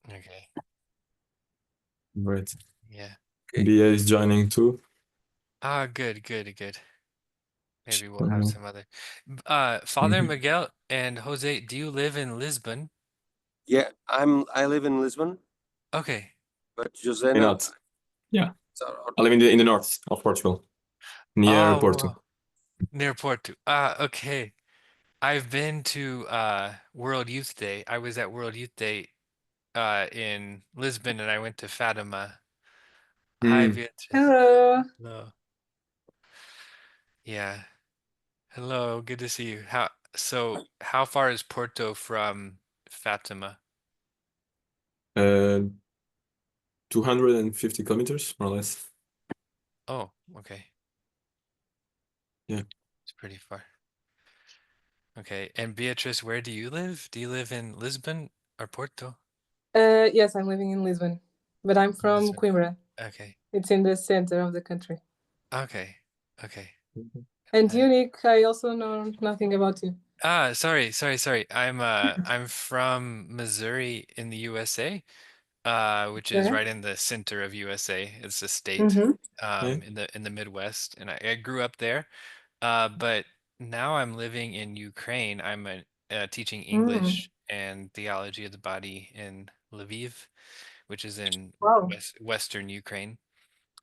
Okay. Right. Yeah. Okay. Bia is joining too. Ah, good, good, good. Maybe we'll have Mhm. some other. Father Mhm. Miguel and Jose, do you live in Lisbon? Yeah, I live in Lisbon, Okay. but Jose Why no. not? Yeah. So, I live in the north of Portugal, near Oh, Porto. wow. Near Porto. Ah, okay. I've been to World Youth Day. I was at World Youth Day in Lisbon and I went to Fatima. Hi, Mm. Beatrice. Hello. Hello. Yeah. Hello, good to see you. How far is Porto from Fatima? Uh, 250 kilometers, more or less. Oh, okay. Yeah. It's pretty far. Okay. And Beatrice, where do you live? Do you live in Lisbon or Porto? Yes, I'm living in Lisbon, but I'm from Lisbon. Coimbra. Okay. It's in the center of the country. Okay. Okay. Mhm. And I- you, Nick, I also know nothing about you. Sorry. I'm from Missouri in the USA, which is Okay. right in the center of USA. It's a state Mm-hmm. Yeah. in the Midwest, and I grew up there. But now I'm living in Ukraine. Teaching Mm. English and theology of the body in Lviv, which is in Wow. Western Ukraine.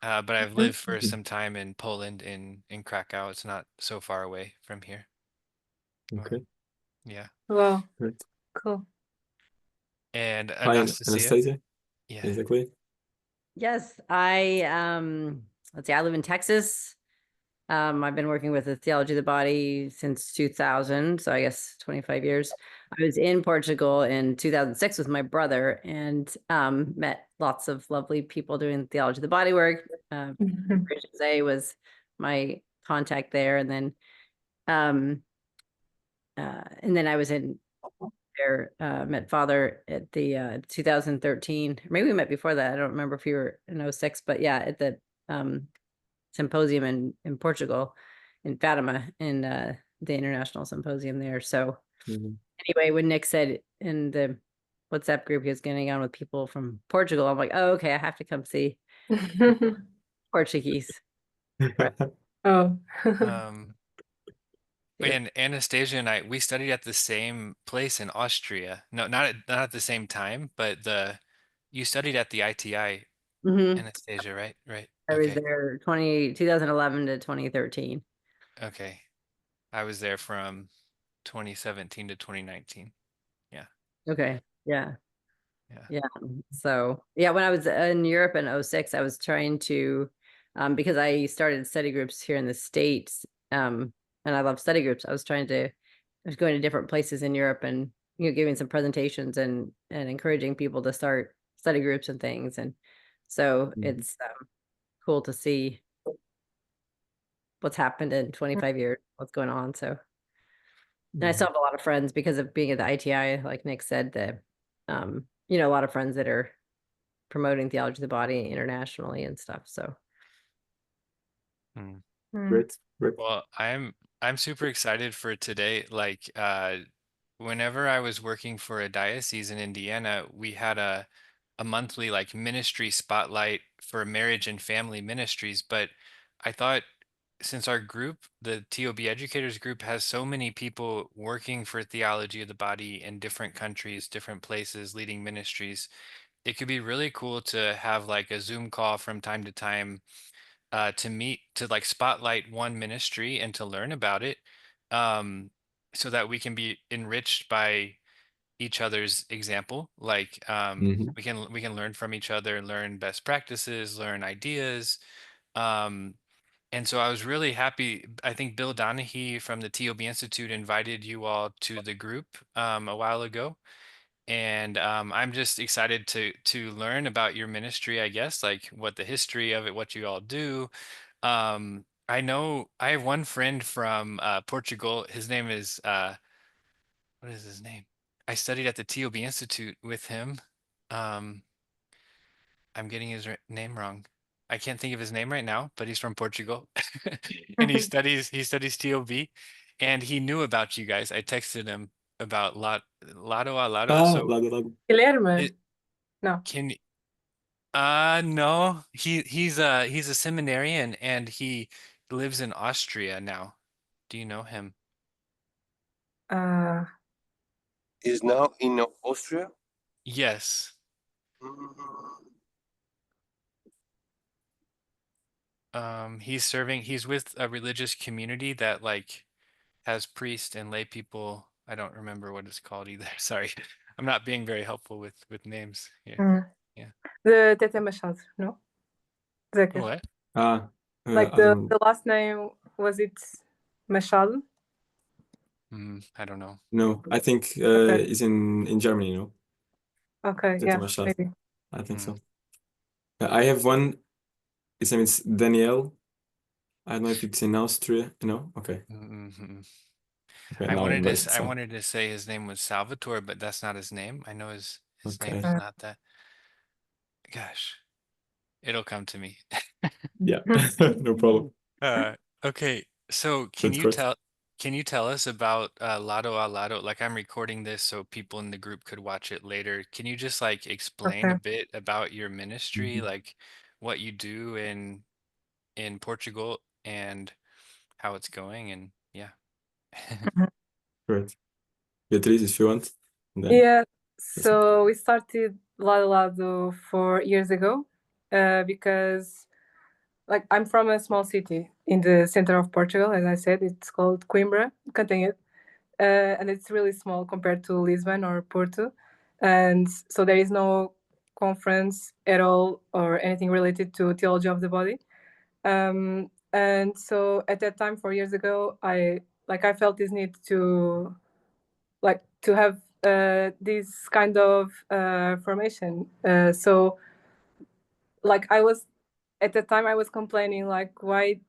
But I've lived for Mm. some time in Poland in Krakow. It's not so far away from here. Okay. Yeah. Wow. Great. Cool. And Hi, Anastasia. Anastasia. Yeah. Exactly. Yes, let's see, I live in Texas. I've been working with the theology of the body since 2000, so I guess 25 years. I was in Portugal in 2006 with my brother and met lots of lovely people doing theology of the body work. Jose was my contact there, and then I was in there, met Father at the 2013. Maybe we met before that. I don't remember if you were in '06, but yeah, at the um, symposium in Portugal, in Fatima, in the international symposium there. So Mhm. anyway, when Nick said in the WhatsApp group he was getting on with people from Portugal, I'm like, oh, okay, I have to come see Portuguese. Right. Oh. Um, and Anastasia and we studied at the same place in Austria. No, not at the same time, but you studied at the ITI, Mm-hmm. Anastasia, right? Right. I was Okay. there 2011 to 2013. Okay. I was there from 2017 to 2019. Yeah. Okay. Yeah. Yeah. Yeah. So yeah, when I was in Europe in '06, I was trying to, because I started study groups here in the States, and I love study groups. I was going to different places in Europe and, giving some presentations and encouraging people to start study groups and things. And so Mhm. it's cool to see what's happened in 25 years, what's going on. So, and I still have a lot of friends because of being at the ITI, like Nick said, a lot of friends that are promoting theology of the body internationally and stuff. So Hmm. Mm. Great. Great. Well, I'm super excited for today. Like, whenever I was working for a diocese in Indiana, we had a monthly like ministry spotlight for marriage and family ministries. But I thought since our group, the TOB educators group, has so many people working for theology of the body in different countries, different places, leading ministries, it could be really cool to have like a Zoom call from time to time to meet to like spotlight one ministry and to learn about it, um, so that we can be enriched by each other's example. Like Mhm. we can learn from each other, learn best practices, learn ideas. Um, and so I was really happy. I think Bill Donahue from the TOB Institute invited you all to the group a while ago. And I'm just excited to learn about your ministry, I guess, like what the history of it, what you all do. I know I have one friend from Portugal. His name is what is his name? I studied at the TOB Institute with him. Um, I'm getting his name wrong. I can't think of his name right now, but he's from Portugal, and he studies TOB, and he knew about you guys. I texted him about Lado a Lado. Ah, So Lado, Lado. it, Guilherme. No. Can no, he's a seminarian and he lives in Austria now. Do you know him? Uh, Is now in Austria. Yes. Mm, He's with a religious community that like has priests and lay people. I don't remember what it's called either. Sorry. I'm not being very helpful with names. Yeah. mm. Yeah. The Tete Machado, no? Zeker. What? Ah, Like I don't. the last name, was it Machado? I don't know. No, I think Okay. it's in Germany. No, Okay, Tete yeah, Machado. maybe. I think Mm, so. I have one. His name is Daniel. I don't know if it's in Austria. No. Okay. mm, mm, mm. Okay. Now I got it. I So. wanted to say his name was Salvatore, but that's not his name. I know his name Okay. is Uh, not that. Gosh, it'll come to me. Yeah. No problem. Uh, okay, so That's great. can you tell us about Lado a Lado? Like I'm recording this so people in the group could watch it later. Can you just like explain okay. a bit about your ministry, Mhm. like what you do in Portugal and how it's going and yeah. Mhm. Great. Beatriz, if you want, and then Yeah, listen. so we started Lado 4 years ago because like I'm from a small city in the center of Portugal, as I said, it's called Coimbra, Cantanhede, and it's really small compared to Lisbon or Porto, and so there is no conference at all or anything related to theology of the body. And so at that time, 4 years ago, I felt this need to to have this kind of formation. So like I was at the time I was complaining like why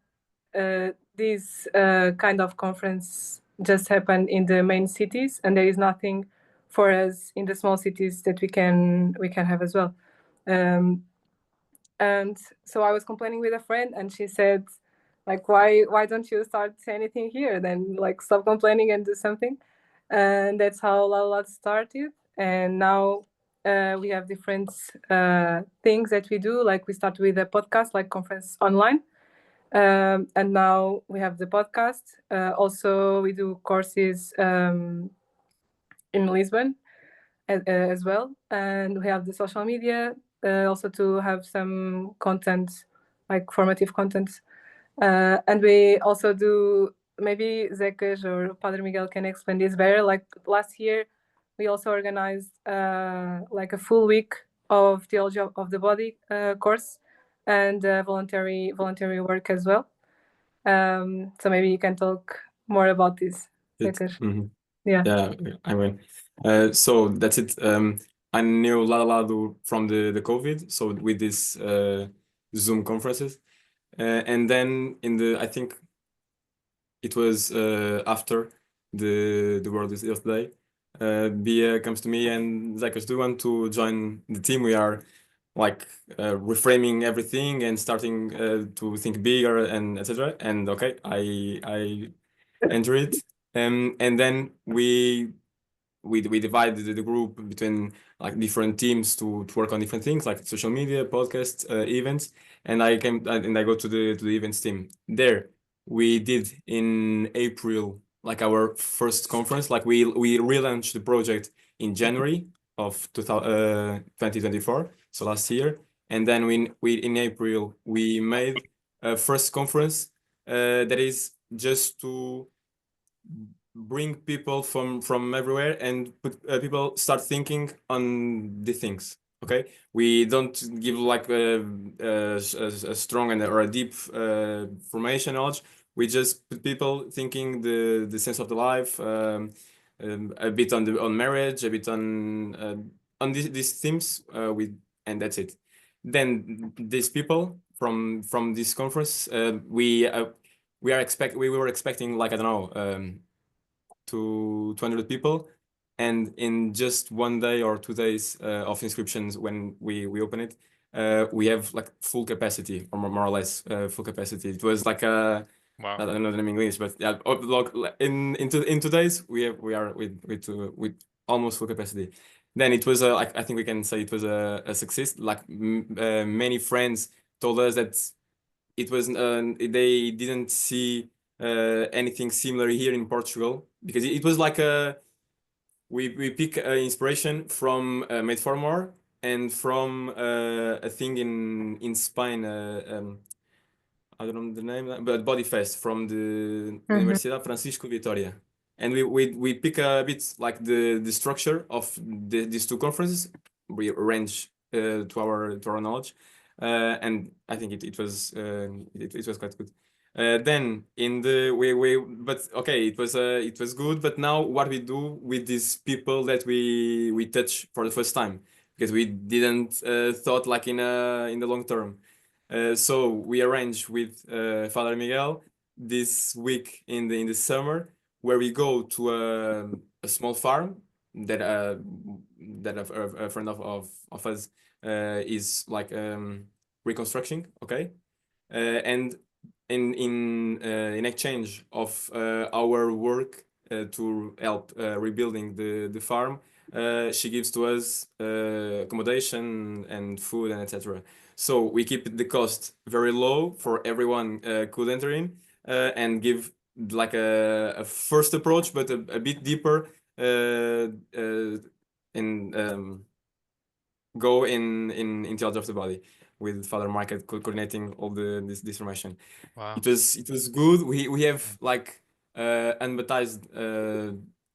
this kind of conference just happen in the main cities and there is nothing for us in the small cities that we can have as well. Um, and so I was complaining with a friend and she said like why don't you start anything here, then like stop complaining and do something. And that's how La La started. And now we have different things that we do, like we start with a podcast like conference online, and now we have the podcast. Also we do courses in Lisbon as well, and we have the social media also to have some content, like formative content. And we also do, maybe Zekas or Padre Miguel can explain this better. Like last year, we also organized like a full week of theology of the body course and voluntary work as well. So maybe you can talk more about this, It. Zekas. Mhm. Yeah. Yeah, I mean, so that's it. I knew Lado from the COVID, so with this Zoom conferences, and then I think it was after the World is Earth Day. Bia comes to me and Zakos, do you want to join the team? We are like reframing everything and starting to think bigger and etc. And okay, I enter it, and then we divided the group between like different teams to work on different things like social media, podcasts, events. And I go to the events team. There we did in April like our first conference. Like we relaunched the project in January of 2024, so last year. And then we in April we made a first conference that is just to bring people from everywhere and people start thinking on the things. Okay, we don't give like a strong and or a deep formation knowledge. We just put people thinking the sense of the life, a bit on marriage, a bit on these themes, with and that's it. Then these people from this conference, we were expecting like I don't know, to 200 people, and in just 1 day or 2 days of inscriptions when we open it, we have like full capacity, or more or less full capacity. It was like I Wow. don't know the name in English, but yeah, in 2 days we are with almost full capacity. then it was like, I think we can say it was a success. Like many friends told us that it was they didn't see anything similar here in Portugal, because it was like we pick inspiration from Made for More and from a thing in Spain. I don't know the name, but Body Fest from the Mhm. Universidad Francisco Vitoria. And we pick a bit like the structure of these two conferences. We arrange to our knowledge, and I think it was quite good. Then in the we but okay, it was good. But now what we do with these people that we touch for the first time, because we didn't thought like in the long term. So we arrange with Father Miguel this week in the summer, where we go to a small farm that a friend of us is like reconstructing. Okay, and in exchange of our work to help rebuilding the farm, she gives to us accommodation and food and etc. So we keep the cost very low for everyone could enter in, and give like a first approach, but a bit deeper, and go in theology of the body, with Father Market coordinating all this formation. Wow. It was good. We have like unbaptized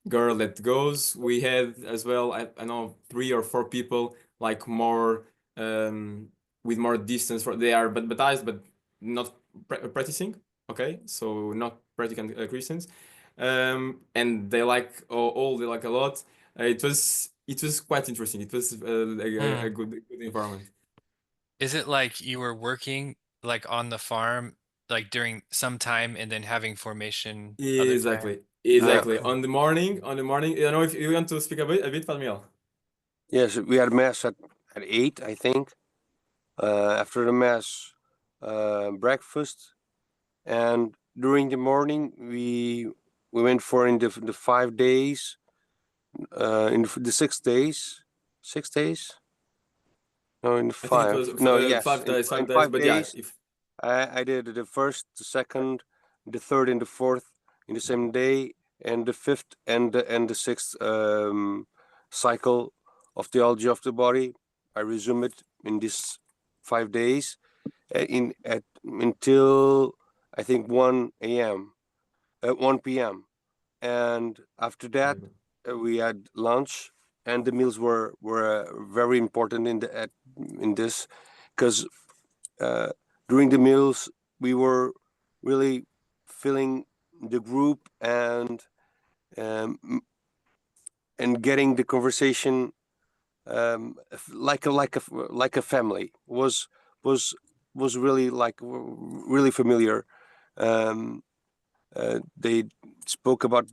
girl that goes. We had as well, I know, 3 or 4 people like more with more distance, for they are but baptized but not practicing. Okay, so not practicing Christians, and they like all they like a lot. It was quite interesting. It was Hmm. a good environment. Is it like you were working like on the farm like during some time and then having formation other time? Exactly, Yeah. exactly. On the morning. I don't know if you want to speak a bit, Fatmiel. Yes, we had mass at 8, I think. After the mass, breakfast, and during the morning we went for in the 5 days, in the 6 days, 6 days. No, in the I think it five. was No, yes, 5 days, in 5 days. five But yeah, days, if I did the first, the second, the third, and the fourth in the same day, and the fifth and the sixth cycle of theology of the body. I resume it in these 5 days, in at until I think 1 a.m. 1 p.m. And after that, we had lunch, and the meals were very important in this, because during the meals we were really feeling the group, um, and getting the conversation, like a family, was was really really familiar. Um, they spoke about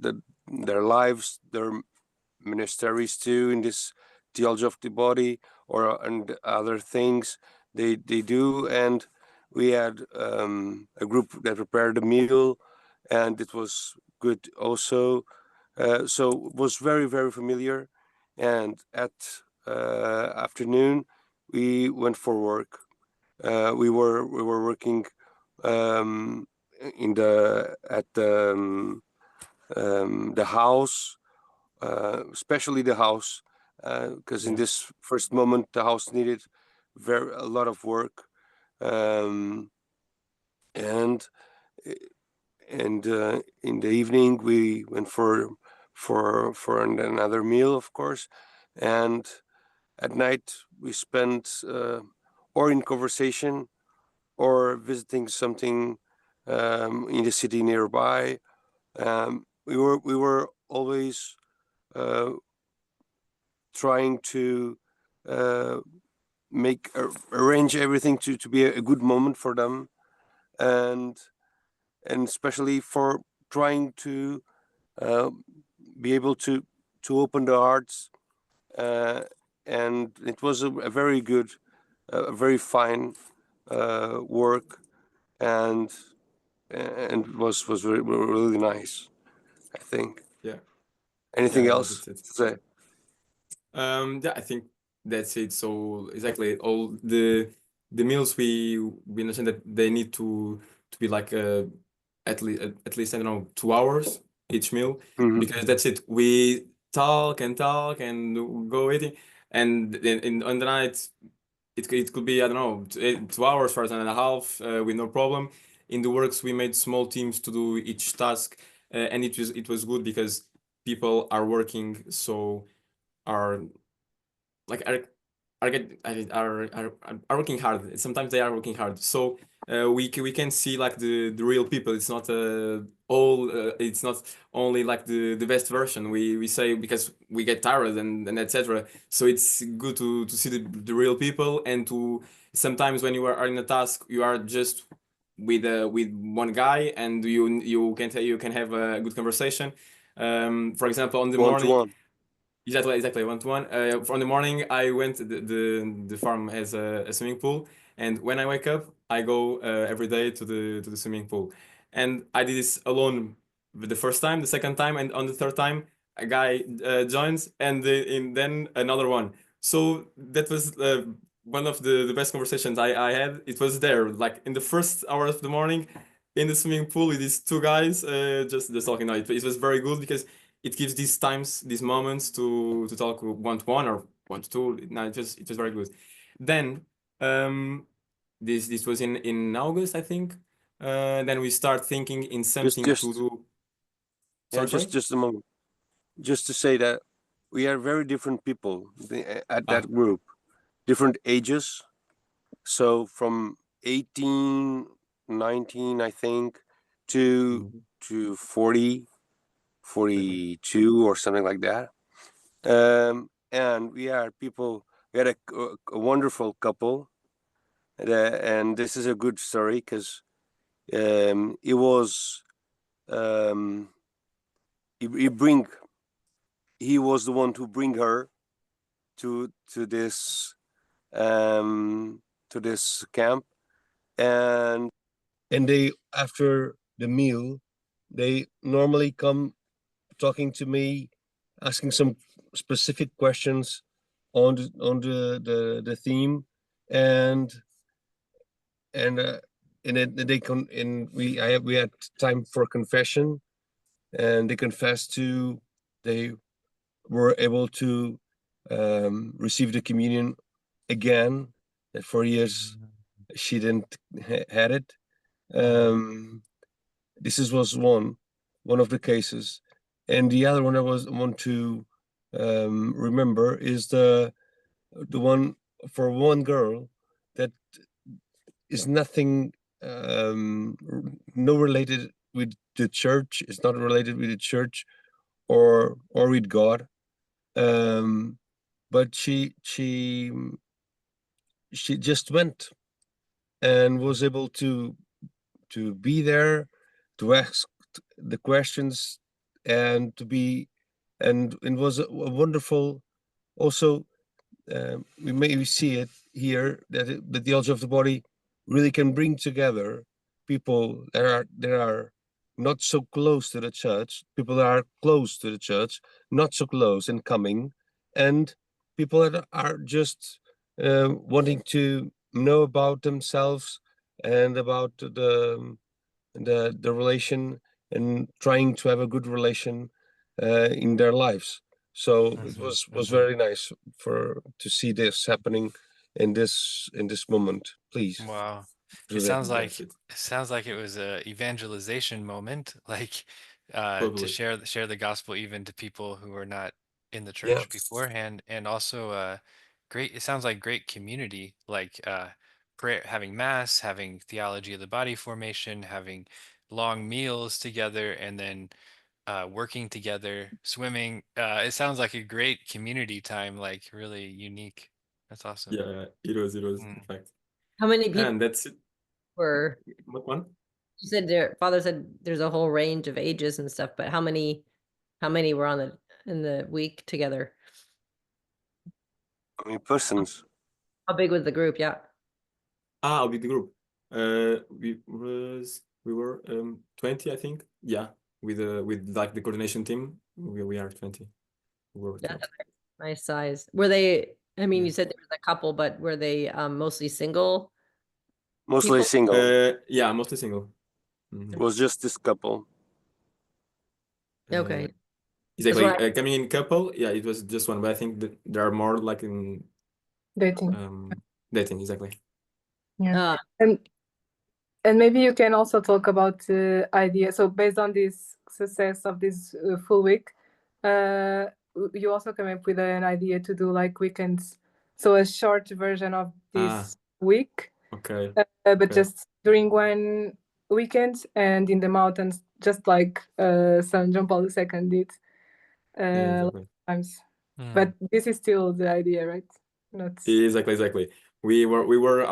their lives, their ministries too, in this theology of the body, and other things they do. And we had a group that prepared a meal, and it was good also. So it was very familiar. And at afternoon we went for work. We were working um, in the house, especially the house, because in yeah, this first moment the house needed a lot of work, um, and in the evening we went for another meal, of course, and at night we spent or in conversation or visiting something in the city nearby. We were always uh, trying to uh, arrange everything to be a good moment for them, and especially for trying to uh, be able to open their hearts, uh, and it was a very good, very fine work, and was really nice, I think. yeah, Anything yeah. else That's it. to say? Yeah, I think that's it. So exactly all the meals we mentioned that they need to be like at least I don't know 2 hours each meal, because that's it. We talk and talk and go eating, and on the night it could be I don't know 2 hours, for an and a half with no problem. In the works we made small teams to do each task, and it was good because people are working, so are like are working hard. Sometimes they are working hard. So we can see like the real people. It's not all. It's not only like the best version. We say because we get tired and etc. So it's good to see the real people, and to sometimes when you are in a task you are just with one guy, and you can have a good conversation. For example, on the One to morning. one. Exactly, 1-to-1. From the morning, I went. The farm has a swimming pool, and when I wake up, I go every day to the swimming pool, and I did this alone the first time, the second time, and on the third time, a guy joins, and then another one. So that was one of the best conversations I had. It was there, like in the first hour of the morning, in the swimming pool with these two guys, just talking. No, it was very good because it gives these times, these moments to talk 1-to-1 or 1-to-2. No, it was very good. Then this was in August, I think. Then we start thinking in something to Just do. yeah, Sorry. just a moment. Just to say that we are very different people at Ah, that group, different ages. So from 18, 19, I think, to mhm, to 40, exactly. 42 or something like that. And we are people. We had a wonderful couple, and this is a good story because it was um, he bring he was the one to bring her to this um, to this camp, and they after the meal they normally come talking to me, asking some specific questions on the theme, and and uh, and they con and we had time for confession, and they confessed to they were able to receive the communion again. That for years she didn't had it. Oh, This was one of the cases, and the other one I want to remember is the one for one girl that is nothing no related with the church. It's not related with the church or with God. But she just went and was able to be there, to ask the questions, and to be and it was a wonderful also. We maybe see it here that the theology of the body really can bring together people that are not so close to the church, people that are close to the church, not so close and coming, and people that are just wanting to know about themselves and about the relation, and trying to have a good relation in their lives. So it was very nice for to see this happening in this moment. Please. Wow. Do that. that's it. It sounds like it was a evangelization moment, like to Totally. share the gospel even to people who were not in the Yeah. church beforehand, and also great, it sounds like great community, like prayer, having mass, having theology of the body formation, having long meals together, and then working together, swimming. It sounds like a great community time, like really unique. That's awesome. Yeah, it was in Mm. fact. How many people And that's it. were, What one? you said their father said there's a whole range of ages and stuff, but how many were on in the week together? I mean, persons. How big was the group? Yeah. With the group. We were 20, I think. Yeah, with like the coordination team, we are 20. We were Yeah. 20. Nice size. Were they, I mean, Yeah. you said there was a couple, but were they mostly single Mostly people? single. Yeah, mostly single. It was just this couple. Okay. That's Exactly. what I, Coming in couple, yeah, it was just one, but I think that there are more like in Dating. dating, exactly. Yeah. And maybe you can also talk about the idea. So based on this success of this full week, you also came up with an idea to do like weekends. So a short version of this week, Okay. but Okay. just during one weekend and in the mountains, just like San John Paul II did Yeah, exactly. times. But this is still the idea, right? Not Exactly. We were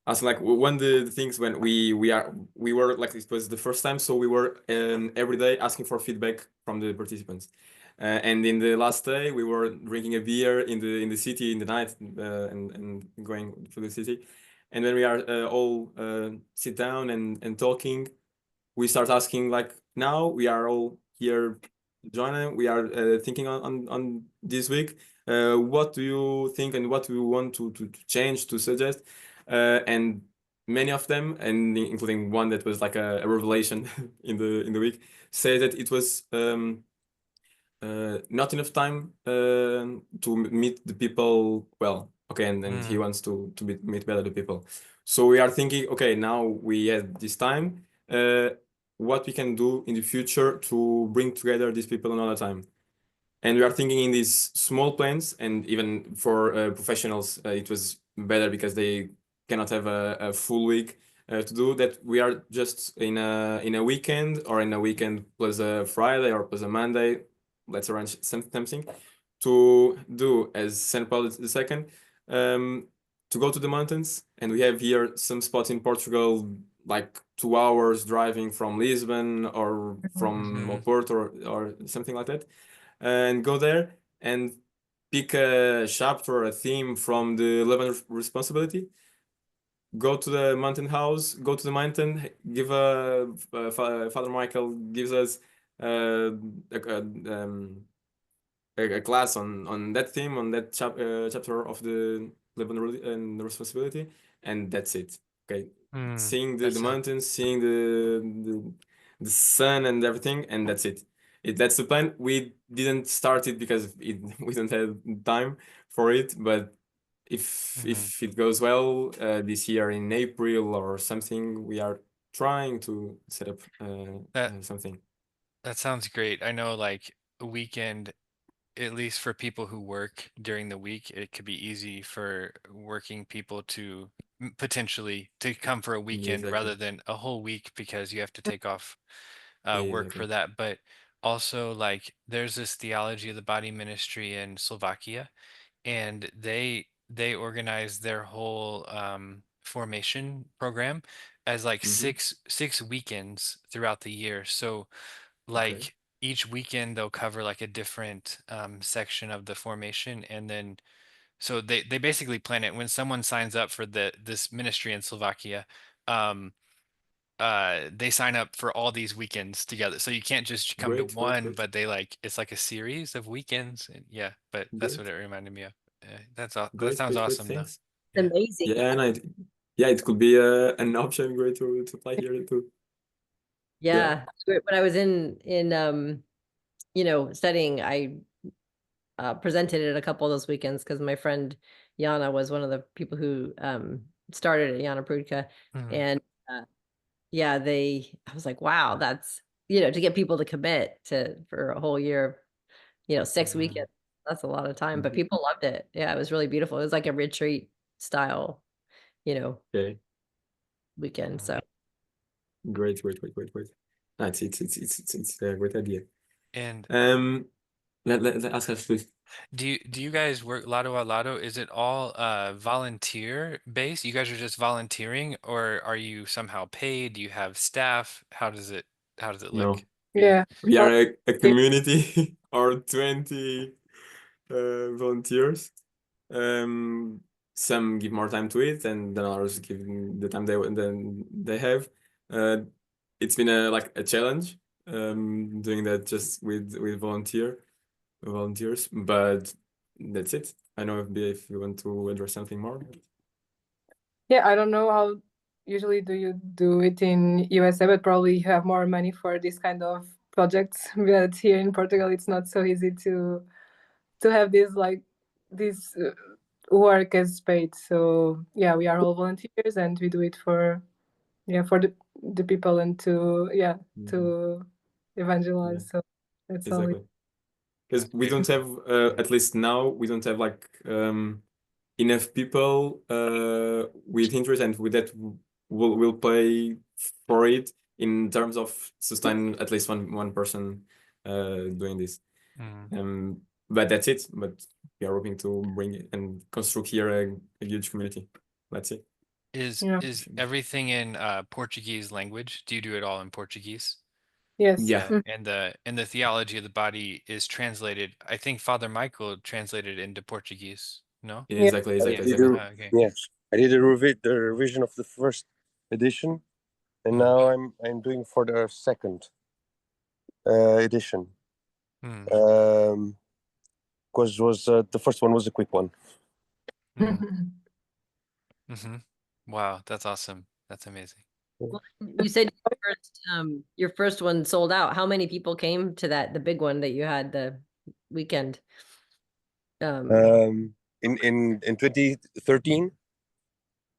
as like one of the things when we were like, it was the first time, so we were every day asking for feedback from the participants. And in the last day, we were drinking a beer in the city in the night, and going through the city. And when we are all sit down and talking, we start asking, like, now we are all here joining, we are thinking on this week, what do you think and what do you want to change, to suggest? And many of them, and including one that was like a revelation in the week, say that it was not enough time to meet the people well. Okay, and he wants to meet better the people. So we are thinking, okay, now we had this time, what we can do in the future to bring together these people another time. And we are thinking in these small plans, and even for professionals, it was better because they cannot have a full week to do that. We are just in a weekend, or in a weekend plus a Friday or plus a Monday. Let's arrange something to do as St. Paul II, to go to the mountains. And we have here some spots in Portugal, like 2 hours driving from Lisbon or from Oporto, or something like that, and go there and pick a chapter, a theme from the 11 responsibility. Go to the mountain house, go to the mountain, give Father Michael gives us a class on that theme, on that chapter of the 11 and responsibility, and that's it. Okay, seeing the mountains, seeing the sun and everything, and that's it. That's the plan. We didn't start it because we don't have time for it, but if it goes well, this year in April or something, we are trying to set up something. That sounds great. I know, like, a weekend, at least for people who work during the week, it could be easy for working people to potentially to come for a weekend Exactly. rather than a whole week, because you have to take off work for Exactly. that. But also, like, there's this theology of the body ministry in Slovakia, and they organize their whole formation program as like six weekends throughout the year. So Okay. like each weekend they'll cover like a different section of the formation, and then so they basically plan it when someone signs up for this ministry in Slovakia. um they sign up for all these weekends together, so you can't just come to Great. one, but they like, it's like a series of weekends. And yeah, but that's what Great. it reminded me of. That's all. That Great, sounds great, great. awesome though. Thanks. Yeah. amazing. Yeah, and yeah, it could be an option. Great to apply here too. Yeah. When I was in studying, I presented it a couple of those weekends because my friend Yana was one of the people who started at Yana Prudka. And yeah, I was like, wow, that's, to get people to commit for a whole year, 6 weekends, that's a lot of time, but people loved it. Yeah, it was really beautiful. It was like a retreat style, Okay. weekend. So Great. No, it's a great idea. And Let ask us, please. do you guys work Lado a Lado? Is it all volunteer based? You guys are just volunteering, or are you somehow paid? Do you have staff? How does it look? No, yeah. we Well, are a community or 20 volunteers. Some give more time to it, and then others give the time they have. It's been like a challenge doing that just with volunteer. volunteers, but that's it. I know if you want to address something more. Yeah, I don't know how usually do you do it in USA, but probably you have more money for this kind of projects. But here in Portugal, it's not so easy to have this work as paid. So yeah, we are all volunteers and we do it for the people and to to evangelize. Yeah. So that's all. Exactly. Because we don't have, at least now, we don't have like enough people with interest and with that will pay for it in terms of sustain at least one person doing this. Mm. But that's it. But we are hoping to bring it and construct here a huge community. That's it. Yeah. Is everything in Portuguese language? Do you do it all in Portuguese? Yes. Yeah. Mm. And the theology of the body is translated. I think Father Michael translated into Portuguese. No? Yeah, Yeah. exactly, I exactly, Yeah. did exactly. Okay. yes, I did the revision of the first edition, and Mm. now I'm doing for the second edition. Mm. Because was the first one was a quick one. Mm. Mm-hmm. Wow, that's awesome. That's amazing. Well, you said your first one sold out. How many people came to that, the big one that you had the weekend? In 2013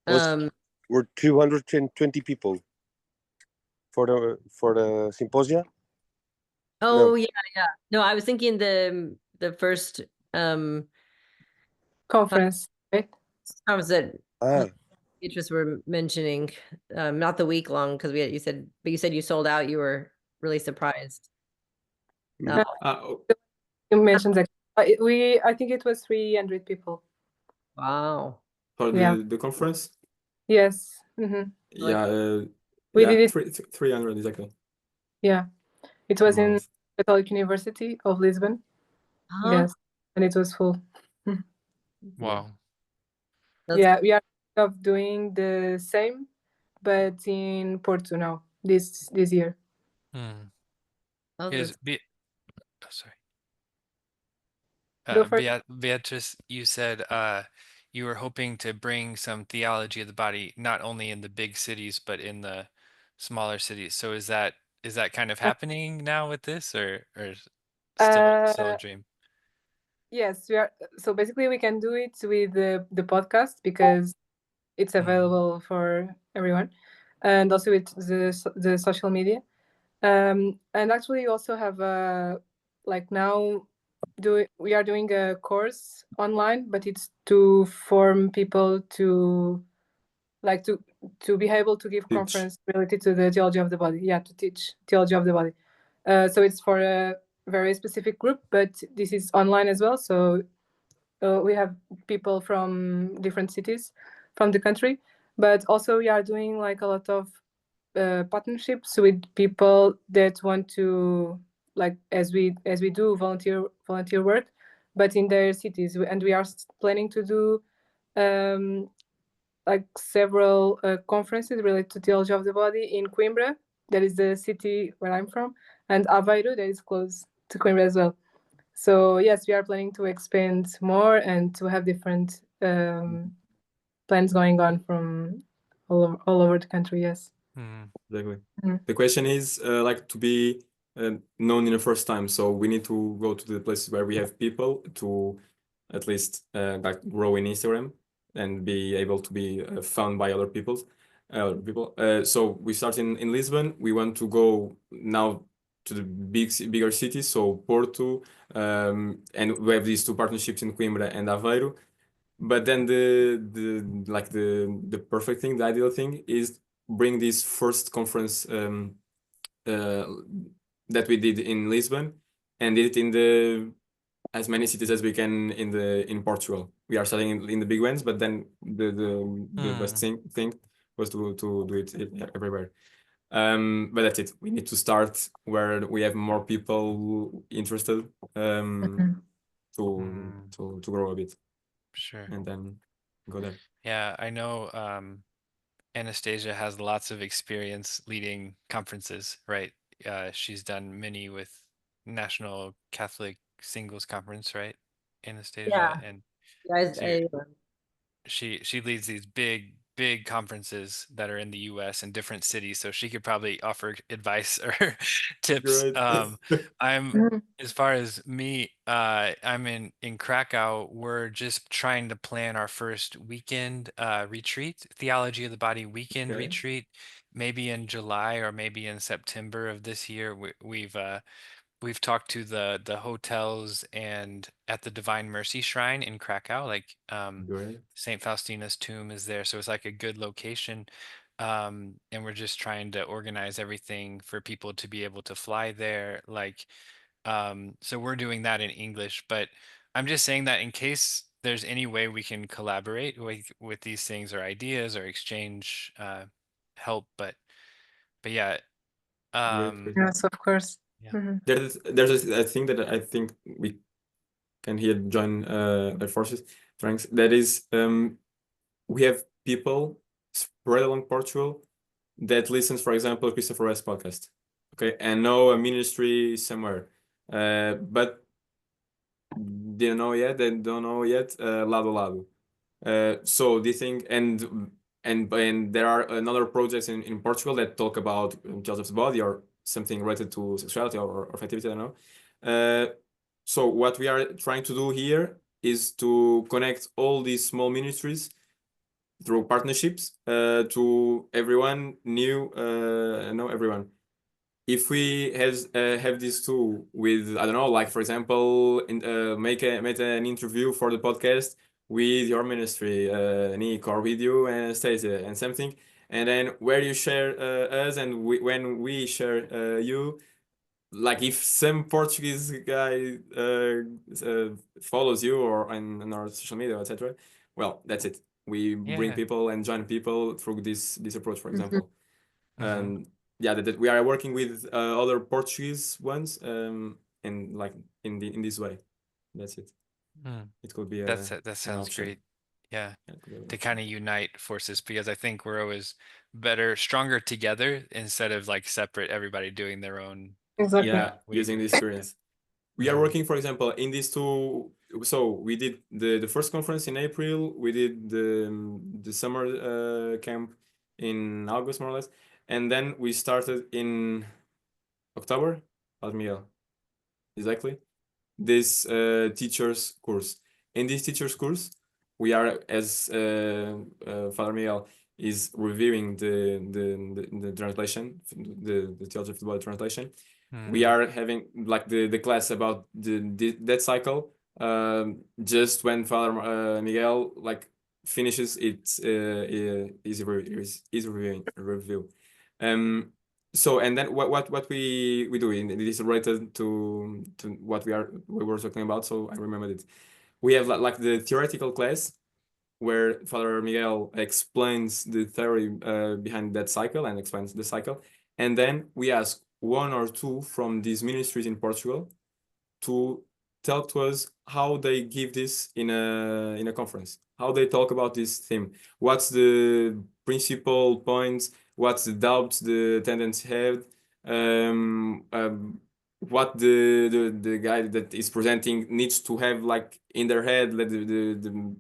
Um, were 220 people for the symposia. oh yeah, yeah. No, I was thinking the first Conference, right? conference that Ah, Beatrice were mentioning, not the week long because you said you sold out. You were really surprised. mm. Oh, You mentioned that I think it was 300 people. Wow. for Yeah. the conference? Yes. Mm-hmm. Yeah, We yeah, did it. 300 exactly. Yeah. It was in Wow. Catholic University of Lisbon. Huh? Yes. And it was full. Wow. That's Yeah, we are of doing the same, but in Porto now, this year. Mm. oh, Is that's sorry. Go for it. Beatrice, you said you were hoping to bring some theology of the body not only in the big cities but in the smaller cities. So is that kind of Uh, happening now with this, or still a uh, dream? yes, we are. So basically, we can do it with the podcast because it's Mm. available for everyone, and also with the social media. And actually, we also have like now we are doing a course online, but it's to form people to like to be able to give Teach. conference related to the theology of the body. Yeah, to teach theology of the body. So it's for a very specific group, but this is online as well. So we have people from different cities from the country, but also we are doing like a lot of partnerships with people that want to like as we do volunteer work, but in their cities, and we are planning to do um, like several conferences related to theology of the body in Coimbra, that is the city where I'm from, and Aveiro, that is close to Coimbra as well. So yes, we are planning to expand more and to have different plans going on from all over the country. Yes. Mm. Exactly. Mhm. The question is like to be known in the first time. So we need to go to the places where we have people to at least like grow in Instagram and be able to be found by other people. So we start in Lisbon. We want to go now to the bigger cities, so Porto, and we have these two partnerships in Coimbra and Aveiro. But then the perfect thing, the ideal thing is bring this first conference uh, that we did in Lisbon and did it in the as many cities as we can in Portugal. We are starting in the big ones, but then the best Mm. thing was to do it everywhere. But that's it. We need to start where we have more people interested Mhm. Mm. to grow a bit Sure. and then go there. Yeah, I know Anastasia has lots of experience leading conferences, right? She's done many with National Catholic singles conference, right? In the state of Yeah. and Guys, so she leads these big conferences that are in the US and different cities, so she could probably offer advice or tips. Great. I'm Mhm. as far as me, I'm in Krakow. We're just trying to plan our first weekend retreat, Theology of the Body weekend Okay. retreat, maybe in July or maybe in September of this year. We've talked to the hotels and at the Divine Mercy Shrine in Krakow, like Great. Saint Faustina's tomb is there, so it's like a good location. And we're just trying to organize everything for people to be able to fly there. Like, so we're doing that in English, but I'm just saying that in case there's any way we can collaborate with these things or ideas or exchange help. But yeah, Great. um, Great. Yes, of course. yeah. Mhm. There's a thing that I think we can here join our forces, Franks. That is, we have people spread along Portugal that listens, for example, Christopher S podcast, okay, and know a ministry somewhere, but they don't know yet Lado. So this thing and there are another projects in Portugal that talk about Joseph's body or something related to sexuality or fertility, I don't know. So what we are trying to do here is to connect all these small ministries through partnerships to everyone new, know everyone. If we have this tool with, I don't know, like for example, make an interview for the podcast with your ministry, Nick, or with you and Stacey and something, and then where you share us and when we share you, like if some Portuguese guy follows you or on our social media, etc. Well, that's it. We bring Yeah. people and join people through this approach, for Mhm. example. Hmm. And yeah, that we are working with other Portuguese ones, and like in this way. That's it. It could be That an sounds option. great. Yeah. Yeah, it could be an To option. kind of unite forces because I think we're always better, stronger together instead of like separate, everybody doing their own Exactly. Yeah, using the weird. experience. We are Hmm. working, for example, in these two. So we did the first conference in April. We did the summer camp in August, more or less, and then we started in October. Miguel, exactly. This teachers course. In this teachers course, we are as Father Miguel is reviewing the translation, the theology of the body translation. We Hmm. are having like the class about that cycle. Just when Father Miguel like finishes it, is reviewing review. Um, so and then what we do in it is related to what we were talking about. So I remembered it. We have like the theoretical class where Father Miguel explains the theory behind that cycle and explains the cycle, and then we ask one or two from these ministries in Portugal to tell to us how they give this in a conference, how they talk about this theme, what's the principal points, what's the doubts the attendants have, what the guy that is presenting needs to have like in their head, like the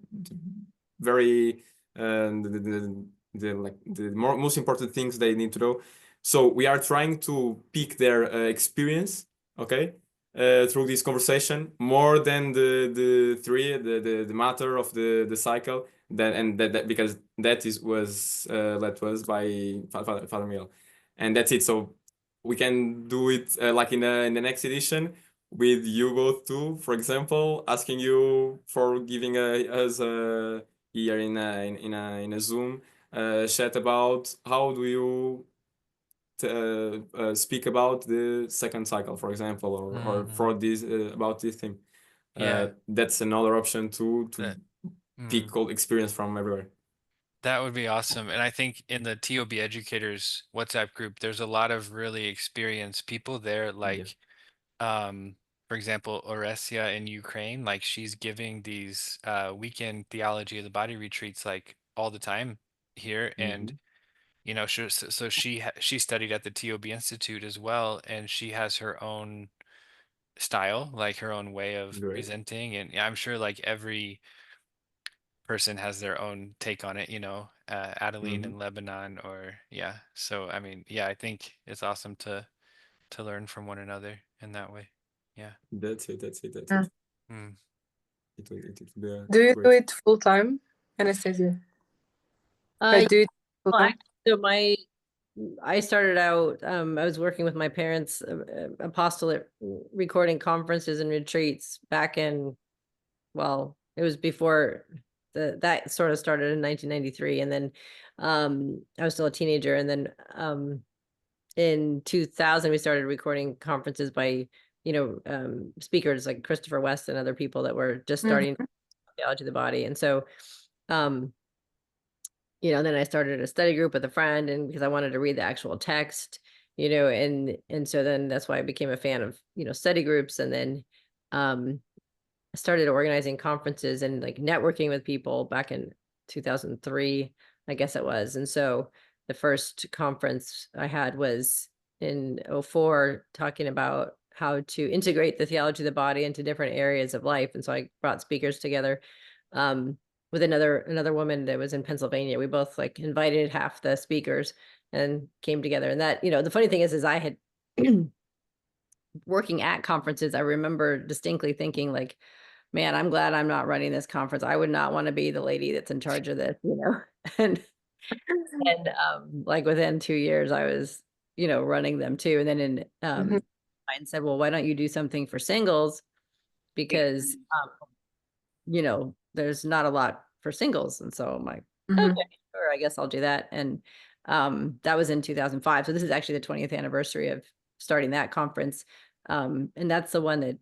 very like the most important things they need to know. So we are trying to pick their experience, okay, through this conversation more than the matter of the cycle that because that is was led to us by Father Miguel, and that's it. So we can do it like in the next edition with you both too, for example, asking you for giving us here in a Zoom chat about how do you speak about the second cycle, for example, or Hmm. for this about this thing. Yeah. That's another option to That, mm, pick all experience from everywhere. that would be awesome. And I think in the TOB educators WhatsApp group, there's a lot of really experienced people there, Yeah. like for example, Oresia in Ukraine, like she's giving these weekend theology of the body retreats like all the time here. And Hmm. you know, she studied at the TOB Institute as well, and she has her own style, like her own way of Great. presenting. And I'm sure like every person has their own take on it, Adeline Mhm. in Lebanon, or yeah. So I mean, yeah, I think it's awesome to learn from one another in that way. Yeah. That's it. That's it. That's Mm. it. Mm. It will be Do you do great. it full time, Anastasia? Uh, Do it full well, time? so I started out, I was working with my parents, apostolate, recording conferences and retreats back in, well, it was before that sort of started in 1993. And then I was still a teenager. And then in 2000, we started recording conferences by, speakers like Christopher West and other people that were just starting theology of the body. And so, um, then I started a study group with a friend, and because I wanted to read the actual text, and so then that's why I became a fan of, study groups. And then I started organizing conferences and like networking with people back in 2003, I guess it was. And so the first conference I had was in '04, talking about how to integrate the theology of the body into different areas of life. And so I brought speakers together um, with another woman that was in Pennsylvania. We both like invited half the speakers and came together. And that, the funny thing is I had working at conferences, I remember distinctly thinking like, man, I'm glad I'm not running this conference. I would not want to be the lady that's in charge of this, and like within 2 years, I was, running them too. And then I said, well, why don't you do something for singles? Because there's not a lot for singles. And so I'm like, okay, sure, I guess I'll do that. And that was in 2005. So this is actually the 20th anniversary of starting that conference. And that's the one that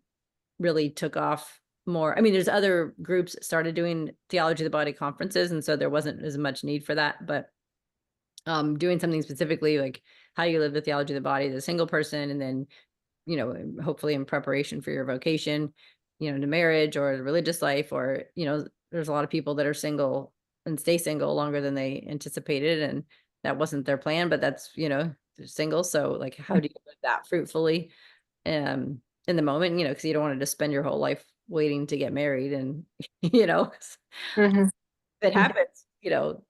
really took off more. I mean, there's other groups that started doing theology of the body conferences, and so there wasn't as much need for that. But doing something specifically like how you live the theology of the body as a single person, and then hopefully in preparation for your vocation, to marriage or religious life, or there's a lot of people that are single and stay single longer than they anticipated, and that wasn't their plan, but that's they're single. So like, how do you live that fruitfully in the moment, because you don't want to just spend your whole life waiting to get married. And if it happens,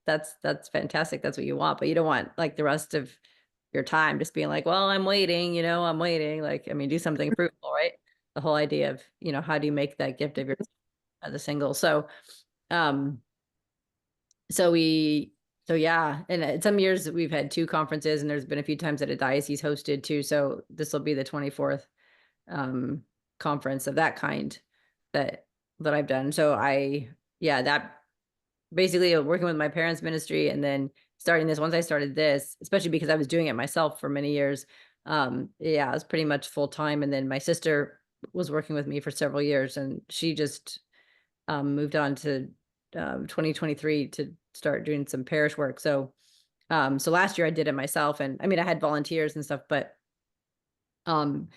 that's fantastic, that's what you want, but you don't want like the rest of your time just being like, well, I'm waiting, I'm waiting. Like, I mean, do something fruitful, right? The whole idea of, how do you make that gift of your as a single? So um so we so yeah, and some years we've had 2 conferences, and there's been a few times that a diocese hosted too. So this will be the 24th conference of that kind that I've done. So that basically working with my parents' ministry, and then starting this. Once I started this, especially because I was doing it myself for many years, it was pretty much full time. And then my sister was working with me for several years, and she just moved on to 2023 to start doing some parish work. So so last year I did it myself, and I mean I had volunteers and stuff, but um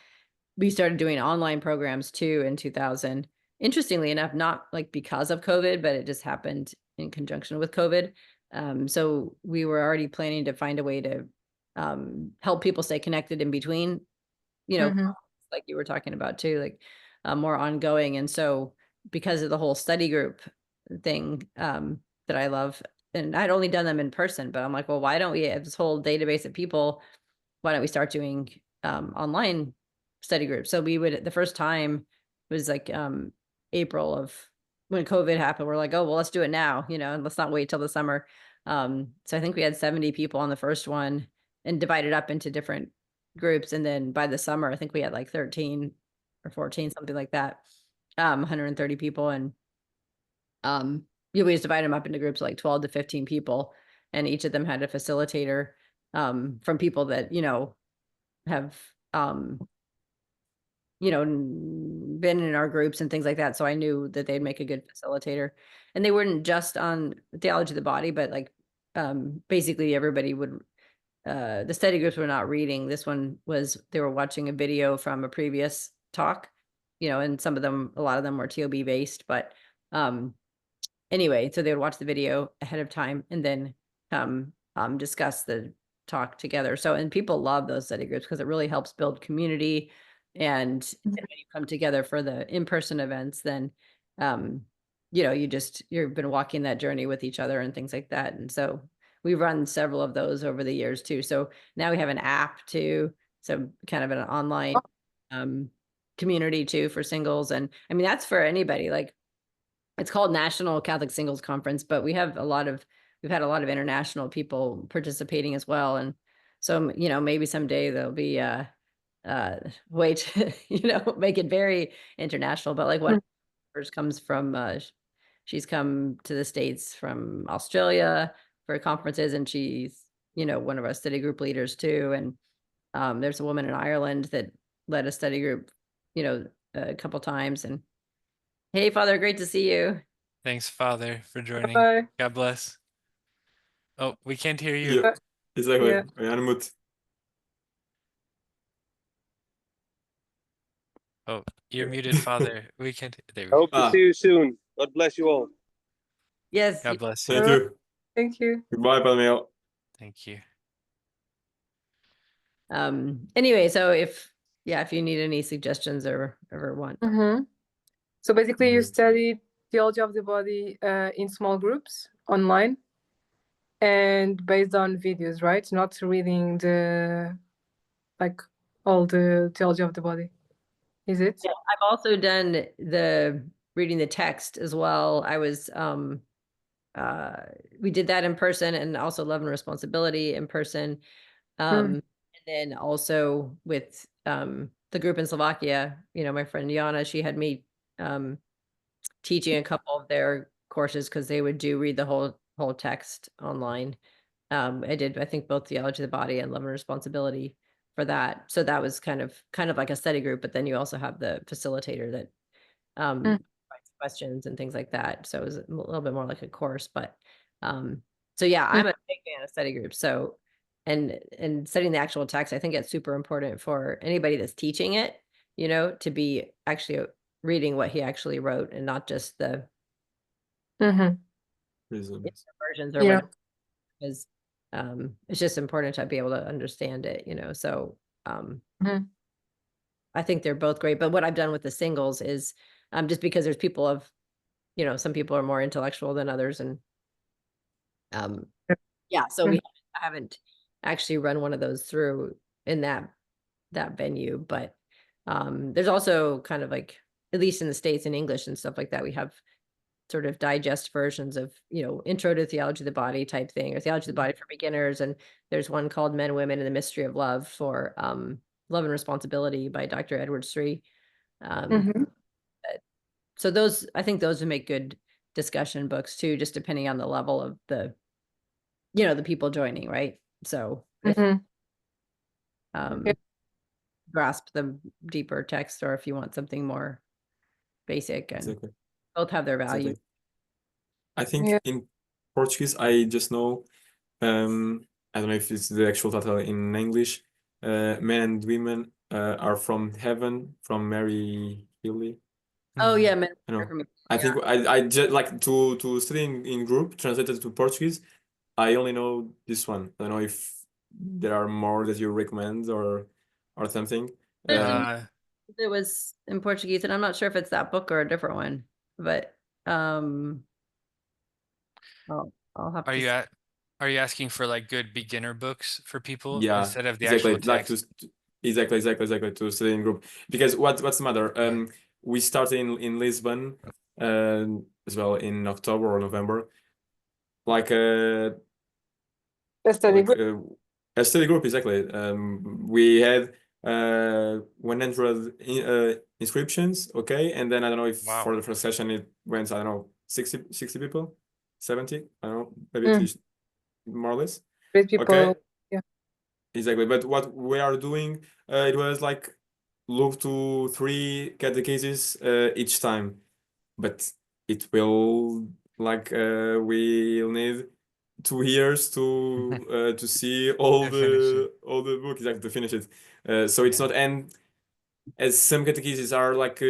we started doing online programs too in 2000. Interestingly enough, not like because of COVID, but it just happened in conjunction with COVID. So we were already planning to find a way to help people stay connected in between, like you were talking about too, like more ongoing. And so because of the whole study group thing that I love, and I'd only done them in person, but I'm like, well, why don't we have this whole database of people? Why don't we start doing online study groups? So we would, the first time was like April of when COVID happened. We're like, oh, well, let's do it now, and let's not wait till the summer. So I think we had 70 people on the first one and divided up into different groups. And then by the summer, I think we had like 13 or 14, something like that, 130 people. And we just divided them up into groups of like 12 to 15 people. And each of them had a facilitator from people that, have been in our groups and things like that. So I knew that they'd make a good facilitator. And they weren't just on theology of the body, but like basically everybody would the study groups were not reading. This one was they were watching a video from a previous talk, and a lot of them were TOB based, but anyway, so they would watch the video ahead of time and then discuss the talk together. So, and people love those study groups because it really helps build community. And when you come together for the in-person events, then you know, you've been walking that journey with each other and things like that. And so we've run several of those over the years too. So now we have an app too, so kind of an online community too for singles. And I mean, that's for anybody. Like, it's called National Catholic Singles Conference, but we've had a lot of international people participating as well. And so, you know, maybe someday there'll be way to, you know, make it very international. But like, what first comes from she's come to the States from Australia for conferences, and she's, you know, one of our study group leaders too. And there's a woman in Ireland that led a study group, you know, a couple times. And hey, Father, great to see you. Thanks, Father, for joining. Bye. God bless. Oh, we can't hear you. Yeah, exactly. Yeah. Unmute. Oh, you're muted, Father. We can't. There we I go. hope to see you soon. God bless you all. Yes. God bless you. Thank you. Thank you. Goodbye, Palmeo. Thank you. Anyway, so if you need any suggestions or ever want. So basically, you Mhm. study theology of the body in small groups online and based on videos, right? Not reading all the theology of the body. Is it? Yeah, I've also done the reading the text as well. I was we did that in person, and also Love and Responsibility in person. And then also with the group in Slovakia, you know, my friend Yana, she had me teaching a couple of their courses because they would read the whole text online. I did, I think, both Theology of the Body and Love and Responsibility for that. So that was kind of like a study group, but then you also have the facilitator that writes questions and things like that. So it was a little bit more like a course, but so yeah, I'm a big fan of study groups. So and studying the actual text, I think it's super important for anybody that's teaching it, you know, to be actually reading what he actually wrote and not just the Reasons. versions or Yeah. whatever. Because it's just important to be able to understand it, you know. So I think they're both great. But what I've done with the singles is just because there's people of, you know, some people are more intellectual than others, and yeah, so I haven't actually run one of those through in that venue. But there's also kind of like, at least in the States, in English and stuff like that, we have sort of digest versions of, you know, Intro to Theology of the Body type thing, or Theology of the Body for beginners. And there's one called Men, Women, and the Mystery of Love for Love and Responsibility by Dr. Edward Sri. So those, I think those would make good discussion books too, just depending on the level of the, you know, the people joining, right? So if grasp the deeper text, or if you want something more basic, and Exactly. both have their value. Exactly. I think in Portuguese, I just know, I don't know if it's the actual title in English, Men and Women are from Heaven, from Mary Healy. Oh yeah, men. I know. I think I just like to study in group, translated to Portuguese. I only know this one. I don't know if there are more that you recommend or something. It was in Portuguese, and I'm not sure if it's that book or a different one, but I'll have Are to. Are you asking for like good beginner books for people Yeah, instead of the exactly. actual Like text? exactly to study in group, because what's the matter? We started in Lisbon, as well in October or November, like A study group. a study group, exactly. We had 100 inscriptions, okay, and then I don't know if Wow. for the first session it went, I don't know, 60 people, 70, I don't know, maybe at least, more or less. Great people. Okay. Yeah. Exactly, but what we are doing, it was like look to 3 catecheses each time, but it will like we'll need 2 years to see all To finish it. the book, exactly, to finish it. So it's not, and as some catecheses are like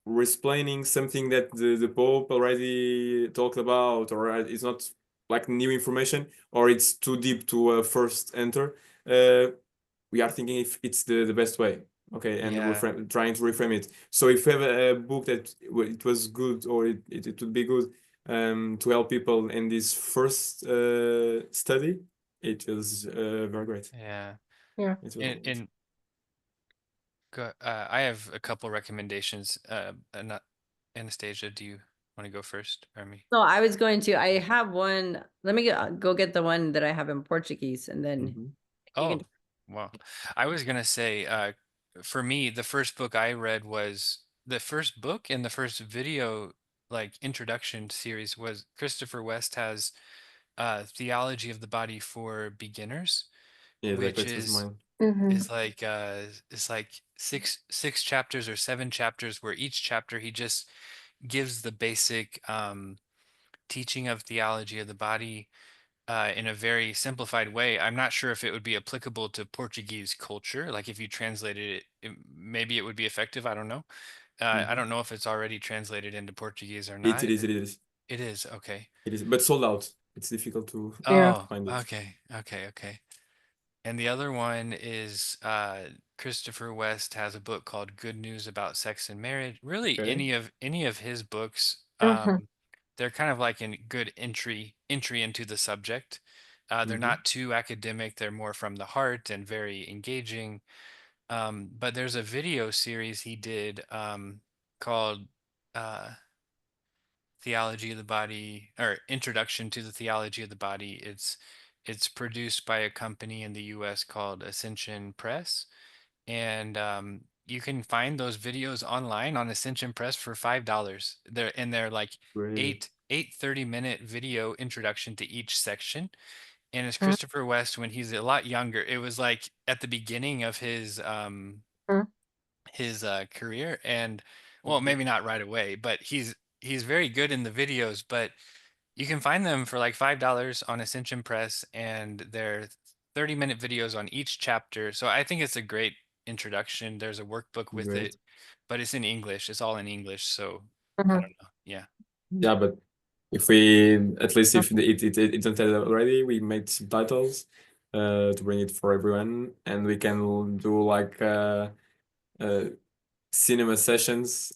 explaining something that the Pope already talked about, or it's not like new information, or it's too deep to first enter. we are thinking if it's the best way. Okay, and Yeah. trying to reframe it. So if you have a book that it was good, or it would be good to help people in this first study, it was very great. Yeah. Yeah. It was And I have a couple recommendations. Anastasia, do you want to go first, or me? No, I was going to. I have one. Let me go get the one that I have in Portuguese, and then Mhm. you can. Oh, well, I was gonna say, for me, the first book I read was the first book and the first video, like introduction series, was Christopher West has Theology of the Body for Beginners, Yeah, which that was mine. Mm-hmm. is like it's like six chapters or seven chapters, where each chapter he just gives the basic teaching of theology of the body in a very simplified way. I'm not sure if it would be applicable to Portuguese culture. Like if you translated maybe it would be effective. I don't know. I Mhm. don't know if it's already translated into Portuguese or It not. is, it is, It is, okay. it is, but sold out. It's difficult to Yeah. Oh, find it. okay, okay, okay. And the other one is Christopher West has a book called Good News About Sex and Marriage. Really, Okay. any of his books, Mm-hmm. they're kind of like a good entry into the subject. They're Mm-hmm. not too academic. They're more from the heart and very engaging. But there's a video series he did called uh, Theology of the Body, or Introduction to the Theology of the Body. It's produced by a company in the US called Ascension Press, and you can find those videos online on Ascension Press for $5. They're like Great. eight 30-minute video introduction to each section. And it's Mm-hmm. Christopher West when he's a lot younger. It was like at the beginning of his career, and well, Okay. maybe not right away, but he's very good in the videos. But you can find them for like $5 on Ascension Press, and they're 30-minute videos on each chapter. So I think it's a great introduction. There's a workbook with it, Great. but it's in English. It's all in English. So I Mm-hmm. don't know. Yeah. Yeah, but if we, at least if it don't have already, we made subtitles to bring it for everyone, and we can do like uh cinema sessions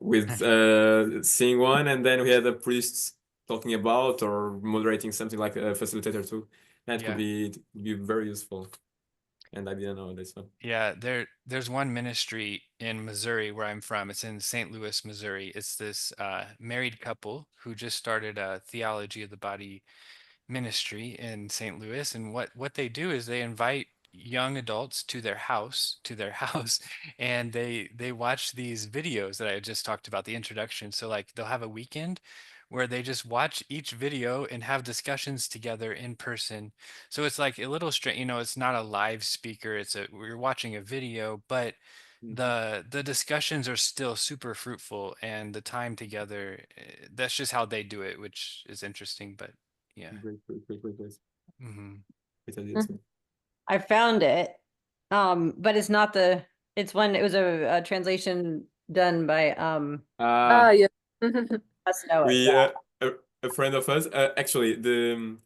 with seeing one, and then we had a priest talking about or moderating something like a facilitator too. That could Yeah. be, it could be very useful, and I didn't know this one. Yeah, there's one ministry in Missouri where I'm from. It's in St. Louis, Missouri. It's this married couple who just started a theology of the body ministry in St. Louis, and what they do is they invite young adults to their house, and they watch these videos that I just talked about, the introduction. So like they'll have a weekend where they just watch each video and have discussions together in person. So it's like a little strange, it's not a live speaker, we're watching a video, but Mhm. the discussions are still super fruitful, and the time together, that's just how they do it, which is interesting. But yeah. Great, great, great, great, great. Hmm. Great idea too. I found it, but it's not the. It's one. It was a translation done by Ah, yeah. us know it. We Yeah. a friend of us, actually the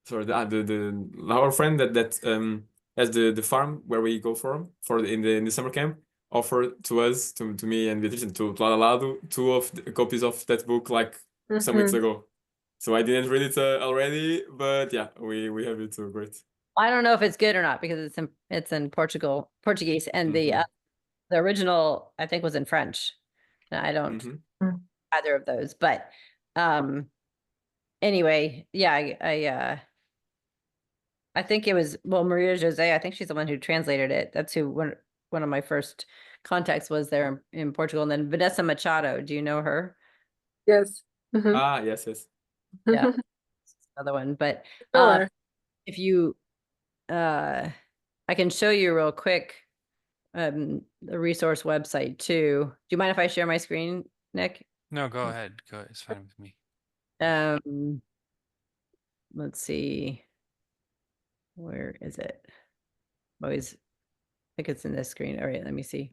sorry, the our friend that has the farm where we go in the summer camp, offered to us, to me and Beatriz, and to Lado, two of the copies of that book like some weeks Mm-hmm. ago. So I didn't read it already, but yeah, we have it too. Great. I don't know if it's good or not because it's in Portuguese, and Mm-hmm. the original I think was in French. And I don't Mm-hmm. either of those, but anyway, yeah, I think it was, well, Maria Jose, I think she's the one who translated it. That's who one of my first contacts was there in Portugal. And then Vanessa Machado, do you know her? Yes. Mm-hmm. Ah, yes, yes. Yeah, another one. But Sure. if you I can show you real quick the resource website too. Do you mind if I share my screen, Nick? No, go ahead. Go ahead. It's fine with me. Um, let's see. Where is it? Always, I think it's in this screen. All right, let me see.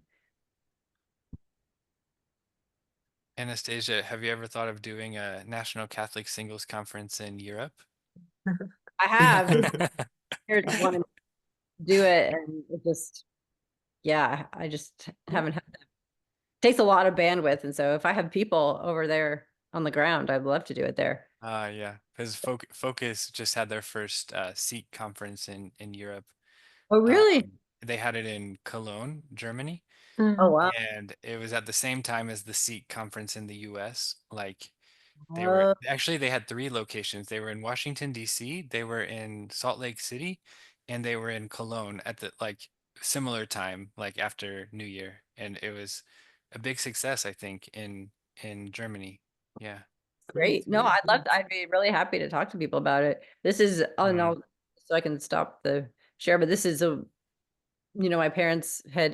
Anastasia, have you ever thought of doing a National Catholic Singles Conference in Europe? I have. Here's one do it, and it just, yeah, I just haven't had that. Takes a lot of bandwidth, and so if I have people over there on the ground, I'd love to do it there. Yeah, because Focus just had their first Seek conference in Europe. Oh, really? They had it in Cologne, Germany, Oh, wow. and it was at the same time as the Seek conference in the US. Like they were Oh, actually they had three locations. They were in Washington, D.C., they were in Salt Lake City, and they were in Cologne at the like similar time, like after New Year. And it was a big success, I think, in Germany. Yeah. great. No, I'd be really happy to talk to people about it. This is, oh Mm. no, so I can stop the share, but this is my parents had,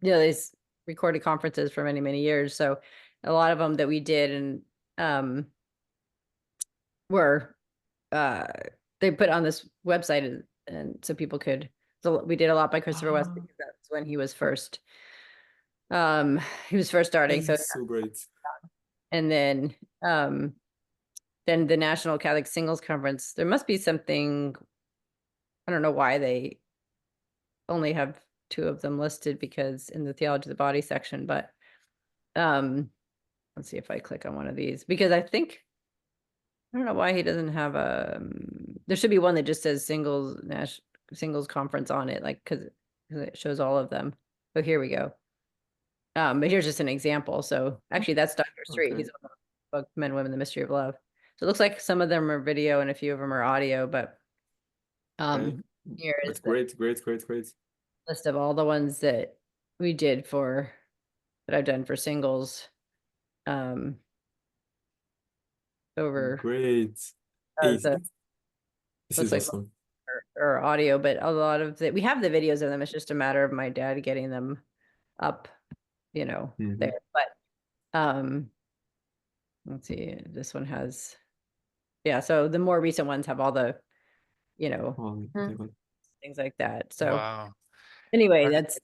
they recorded conferences for many, many years. So a lot of them that we did and, were, they put on this website and so people could, so we did a lot by Christopher West because that's when he was first starting. So, So great. and then the National Catholic Singles Conference, there must be something, I don't know why they only have two of them listed because in the theology of the body section, but let's see if I click on one of these because I don't know why he doesn't have there should be one that just says singles conference on it, like because it shows all of them. Oh, here we go. But here's just an example. So actually that's Dr. Street. Okay. He's on the book Men, Women, the Mystery of Love. So it looks like some of them are video and a few of them are audio, but Okay. here is That's the great. list of all the ones that we did that I've done for singles over Great. Hey, the this looks is like awesome. or audio, but a lot of we have the videos of them. It's just a matter of my dad getting them up, there. But let's see, this one has, yeah. So the more recent ones have all the, Oh, things like that. So Wow. anyway, Are, that's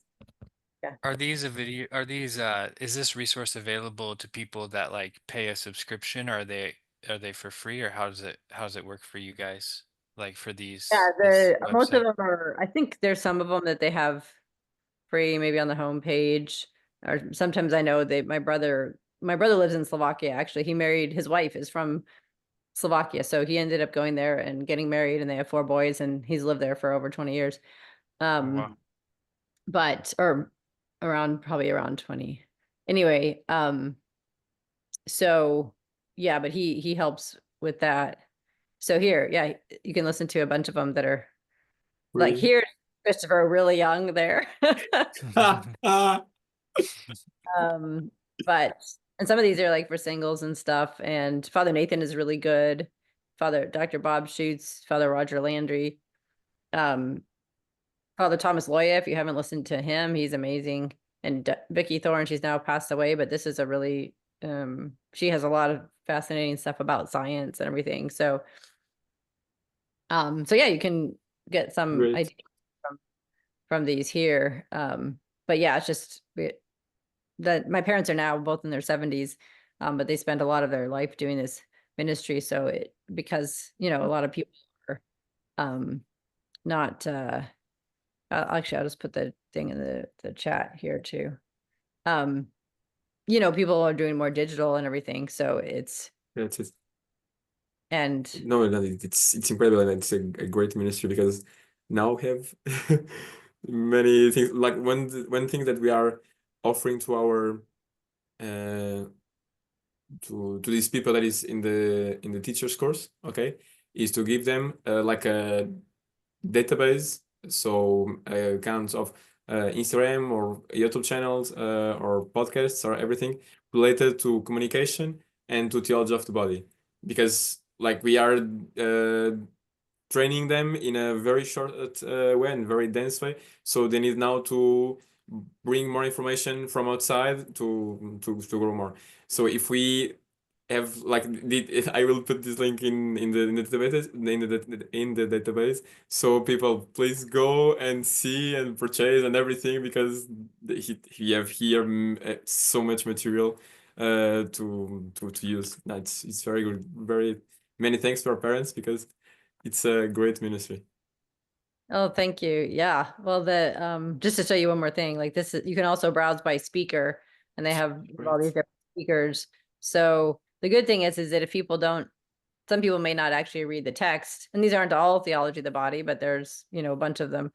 yeah. are these a video? Are these is this resource available to people that like pay a subscription? Or are they for free, or how does it work for you guys? Like for Yeah, this most of website? them are, I think there's some of them that they have free, maybe on the homepage. Or sometimes I know my brother lives in Slovakia. Actually, he married, his wife is from Slovakia. So he ended up going there and getting married and they have 4 boys and he's lived there for over 20 years. Oh, wow. Or probably around 20. Anyway, so yeah, but he helps with that. So here, yeah, you can listen to a bunch of them that are like Really? here, Christopher, really young there. But and some of these are like for singles and stuff. And Father Nathan is really good. Dr. Bob Schutz, Father Roger Landry, Father Thomas Loya. If you haven't listened to him, he's amazing. And Vicky Thorne, she's now passed away, but this is a really she has a lot of fascinating stuff about science and everything. So yeah, you can get some Great. ideas from these here. But yeah, it's just that my parents are now both in their 70s, but they spent a lot of their life doing this ministry. So because a lot of people are not actually I'll just put the thing in the chat here too. People are doing more digital and everything, so it's That's it. and No, it's incredible and it's a great ministry because now we have many things like one thing that we are offering to our to these people that is in the teachers course, okay, is to give them like a database, so accounts of Instagram or YouTube channels or podcasts or everything related to communication and to theology of the body, because like we are training them in a very short way and very dense way, so they need now to bring more information from outside to grow more. So if we have like I will put this link in the database in the database, so people please go and see and purchase and everything, because he have here so much material to use. It's very good. Very many thanks to our parents, because It's a great ministry. Oh, thank you. Yeah. Well, just to show you one more thing, like this, you can also browse by speaker, and they have all these Great. different speakers. So the good thing is that if people don't, some people may not actually read the text, and these aren't all theology of the body, but there's, a bunch of them.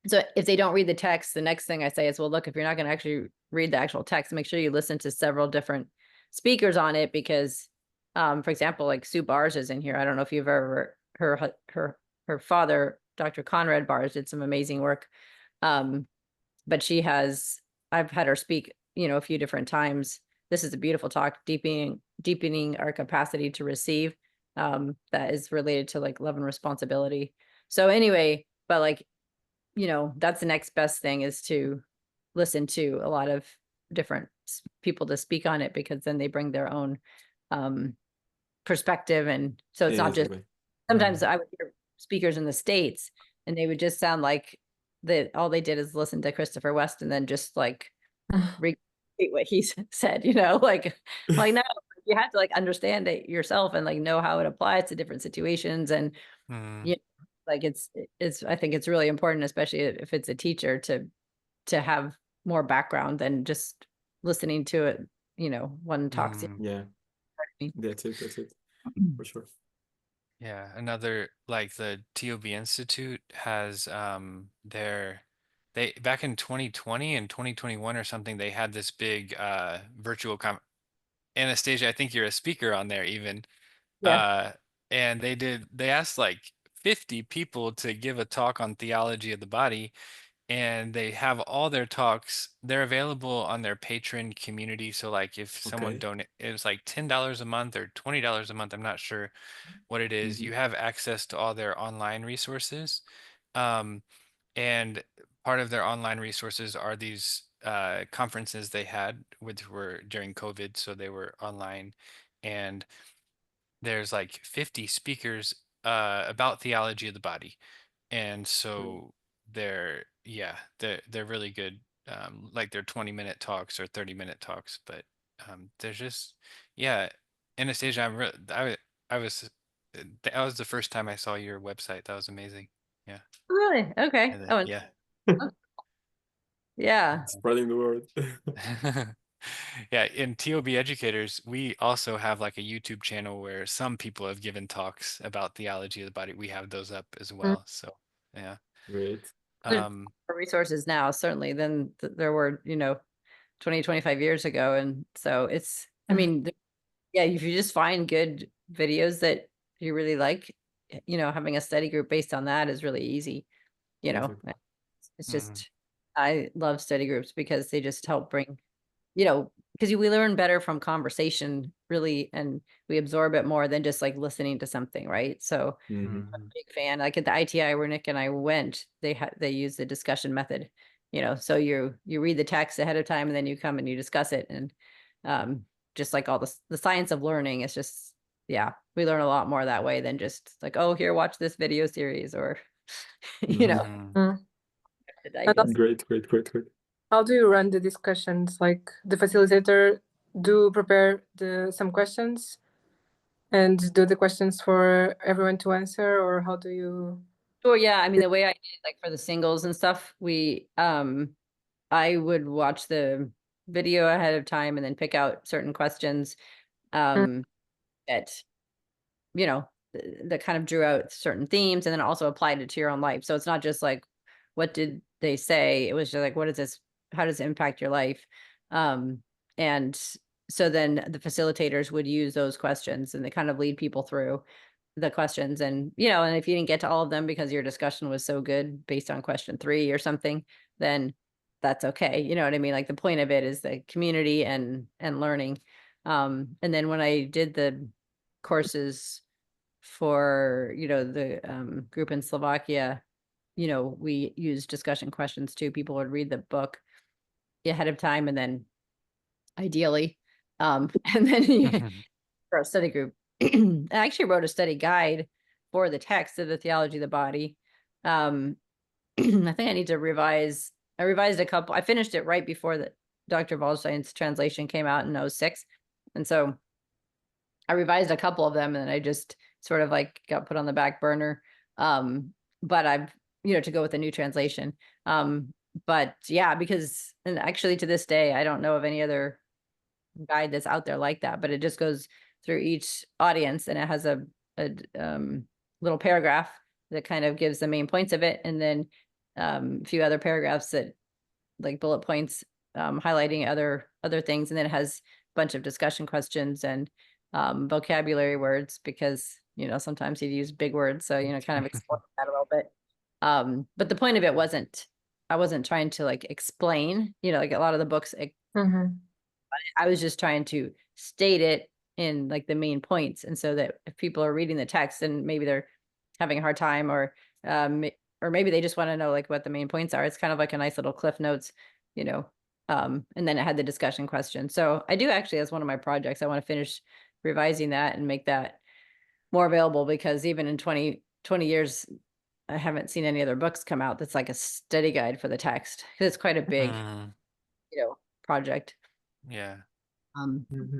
So if they don't read the text, the next thing I say is, well, look, if you're not going to actually read the actual text, make sure you listen to several different speakers on it, because, for example, like Sue Bars is in here. I don't know if you've ever her father, Dr. Conrad Bars, did some amazing work. But I've had her speak, a few different times. This is a beautiful talk, deepening our capacity to receive. That is related to like love and responsibility. So anyway, but like, that's the next best thing, is to listen to a lot of different people to speak on it, because then they bring their own perspective. And so it's Yeah, not just, exactly. sometimes I would hear speakers in the States and they would just sound like that all they did is listen to Christopher West and then just like repeat what he said, like no, you have to like understand it yourself and like know how it applies to different situations. And Mm, you know, like it's I think it's really important, especially if it's a teacher, to have more background than just listening to it, one talks. mm. Yeah, that's it. That's it for sure. Yeah, another, like the TOB Institute has they back in 2020 and 2021 or something, they had this big virtual Anastasia, I think you're a speaker on there even. Yeah. And they asked like 50 people to give a talk on theology of the body, and they have all their talks. They're available on their patron community. So like if someone Okay. donate, it was like $10 a month or $20 a month, I'm not sure what it is. You have access to all their online resources. Um, and part of their online resources are these conferences they had, which were during COVID, so they were online. And there's like 50 speakers about theology of the body. And so they're really good. Like they're 20-minute talks or 30-minute talks, but there's just, yeah, Anastasia, I was that was the first time I saw your website. That was amazing. Yeah. Really? Okay. And Oh, yeah. yeah. Spreading the word. Yeah, in TOB Educators, we also have like a YouTube channel where some people have given talks about theology of the body. We have those up as well. So, yeah. Great. There's Um, More resources now, certainly, than there were, 20, 25 years ago. And so it's, I mean, yeah, if you just find good videos that you really like, having a study group based on that is really easy. Exactly. It's mhm, just, I love study groups because they just help bring, because we learn better from conversation, really, and we absorb it more than just like listening to something, right? So Mhm. mhm, big fan. Like at the ITI where Nick and I went, they use the discussion method, so you read the text ahead of time and then you come and you discuss it. And just like all the science of learning, it's just, yeah, we learn a lot more that way than just like, oh, here, watch this video series, or mhm. Mm. the And digest. Great, great, great, great. how do you run the discussions? Like the facilitator do prepare some questions and do the questions for everyone to answer, or how do you? Sure, yeah. I mean, the way I did, like for the singles and stuff, I would watch the video ahead of time and then pick out certain questions Mm. that, that kind of drew out certain themes, and then also applied it to your own life. So it's not just like, what did they say? It was just like, what is this? How does it impact your life? And so then the facilitators would use those questions and they kind of lead people through the questions. And, and if you didn't get to all of them because your discussion was so good based on question 3 or something, then that's okay. You know what I mean? Like the point of it is the community and learning. And then when I did the courses for, the group in Slovakia, we used discussion questions too. People would read the book ahead of time, and then ideally, and then for a study group. I actually wrote a study guide for the text of the theology of the body. I think I need to revise. I revised a couple. I finished it right before the Dr. Waldstein's translation came out in 06. And so I revised a couple of them, and then I just sort of like got put on the back burner. But I've, to go with a new translation. But yeah, because, and actually to this day, I don't know of any other guide that's out there like that, but it just goes through each audience and it has a little paragraph that kind of gives the main points of it. And then a few other paragraphs that like bullet points, highlighting other things. And then it has a bunch of discussion questions and vocabulary words, because, sometimes you use big words. So, kind of explain that a little bit. But the point of it I wasn't trying to like explain, like a lot of the books, I was just trying to state it in like the main points. And so that if people are reading the text and maybe they're having a hard time, or maybe they just want to know like what the main points are, it's kind of like a nice little cliff notes, and then it had the discussion question. So I do actually, as one of my projects, I want to finish revising that and make that more available, because even in 20 years, I haven't seen any other books come out that's like a study guide for the text. It's quite a big, project. Yeah,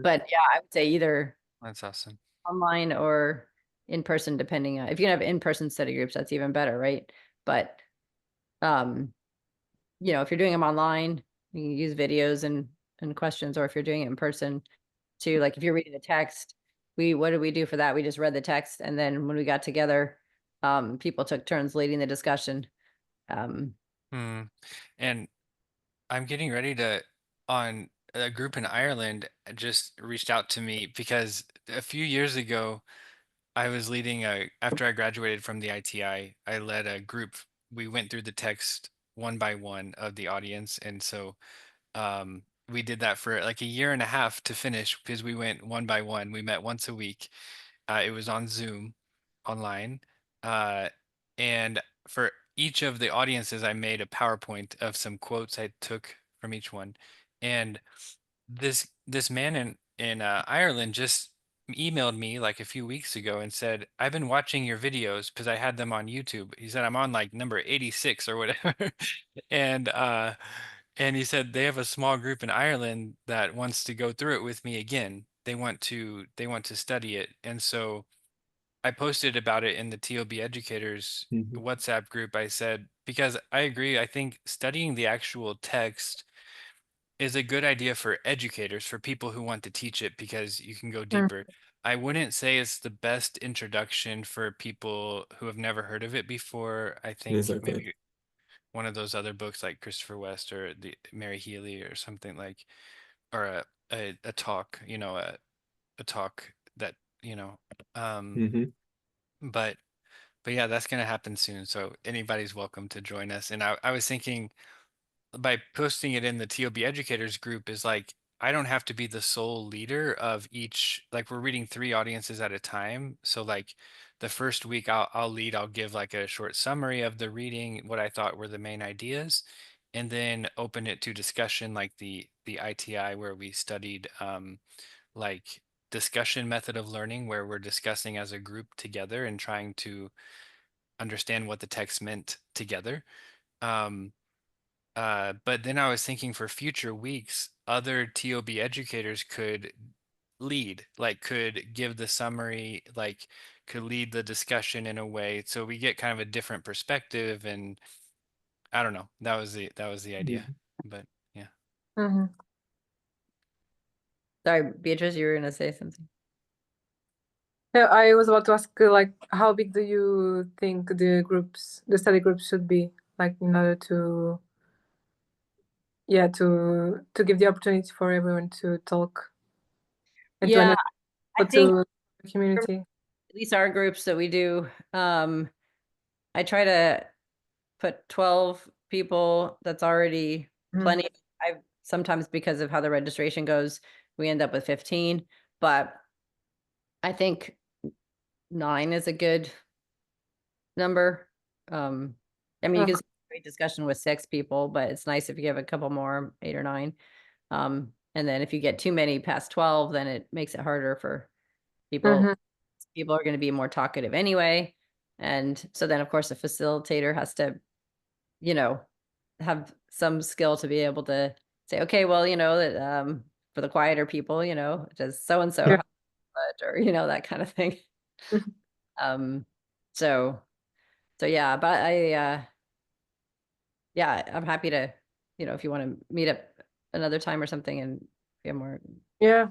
But yeah, I would say either that's awesome. online or in person, depending on if you can have in-person study groups, that's even better, right? But if you're doing them online, you can use videos and questions, or if you're doing it in person too, like if you're reading the text, what did we do for that? We just read the text, and then when we got together, people took turns leading the discussion. And I'm getting ready to, on a group in Ireland just reached out to me because a few years ago I was leading after I graduated from the ITI, I led a group. We went through the text one by one of the audience. And so we did that for like a year and a half to finish, because we went one by one. We met once a week. It was on Zoom online. Uh, and for each of the audiences, I made a PowerPoint of some quotes I took from each one. And this man in Ireland just emailed me like a few weeks ago and said, "I've been watching your videos," because I had them on YouTube. He said, "I'm on like number 86 or whatever." And and he said they have a small group in Ireland that wants to go through it with me again. They want to study it. And so I posted about it in the TOB educators WhatsApp group. I said, because I agree, I think studying the actual text is a good idea for educators, for people who want to teach it, because you can go deeper. I wouldn't say it's the best introduction for people who have never heard of it before. I think Exactly. maybe one of those other books like Christopher West or the Mary Healy or something like, or a talk, a talk that, Mm-hmm. but yeah, that's going to happen soon. So anybody's welcome to join us. And I was thinking, by posting it in the TOB educators group, is like, I don't have to be the sole leader of each, like we're reading 3 audiences at a time. So like the first week I'll lead, I'll give like a short summary of the reading, what I thought were the main ideas, and then open it to discussion, like the ITI, where we studied like discussion method of learning, where we're discussing as a group together and trying to understand what the text meant together. But then I was thinking, for future weeks, other TOB educators could lead, like could give the summary, like could lead the discussion in a way so we get kind of a different perspective. And I don't know, that was the idea. But yeah. Sorry, Beatrice, you were going to say something. Yeah, I was about to ask, like, how big do you think the study groups should be, like, in order to give the opportunity for everyone to talk and Yeah, I think to the community. at least our groups that we do, I try to put 12 people. That's already plenty. I sometimes, because of how the registration goes, we end up with 15, but I think 9 is a good number. I mean, you can have a great discussion with 6 people, but it's nice if you have a couple more, 8 or 9. And then if you get too many past 12, then it makes it harder for people. People are going to be more talkative anyway. And so then, of course, the facilitator has to, have some skill to be able to say, okay, well, that for the quieter people, does so-and-so, or, that kind of thing. So yeah, but yeah, I'm happy to, if you want to meet up another time or something and get more. Yeah.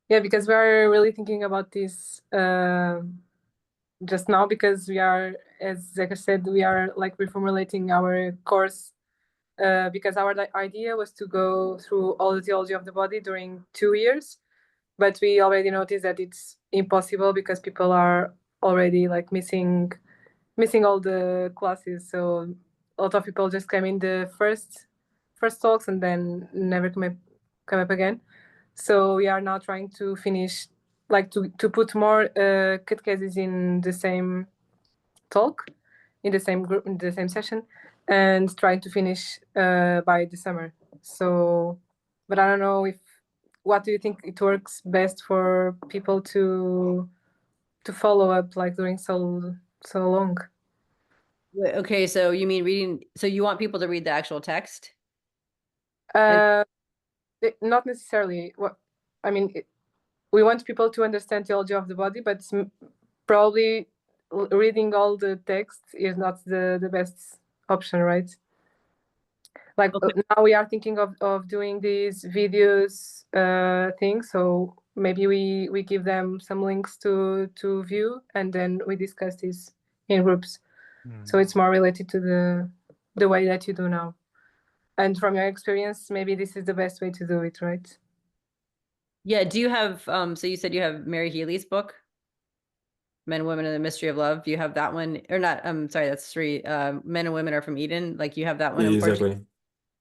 Yeah, because we are really thinking about this just now, because we are, as Zeka said, we are like reformulating our course, because our idea was to go through all the theology of the body during 2 years, but we already noticed that it's impossible because people are already like missing all the classes. So a lot of people just came in the first talks and then never come up again. So we are now trying to finish, like to put more catecheses in the same talk, in the same group, in the same session, and trying to finish by the summer. So, but I don't know if, what do you think it works best for people to follow up like during so long? Okay, so you mean reading, so you want people to read the actual text? Not necessarily. What I mean, we want people to understand theology of the body, but probably reading all the text is not the best option, right? Like Okay. now we are thinking of doing these videos thing, so maybe we give them some links to view, and then we discuss this in groups. So it's more related to the way that you do now. And from your experience, maybe this is the best way to do it, right? Yeah, do you have, so you said you have Mary Healy's book, Men, Women, and the Mystery of Love. Do you have that one? Or not, sorry, that's 3. Men and Women Are from Eden. Like, you have that one in Portuguese? Exactly.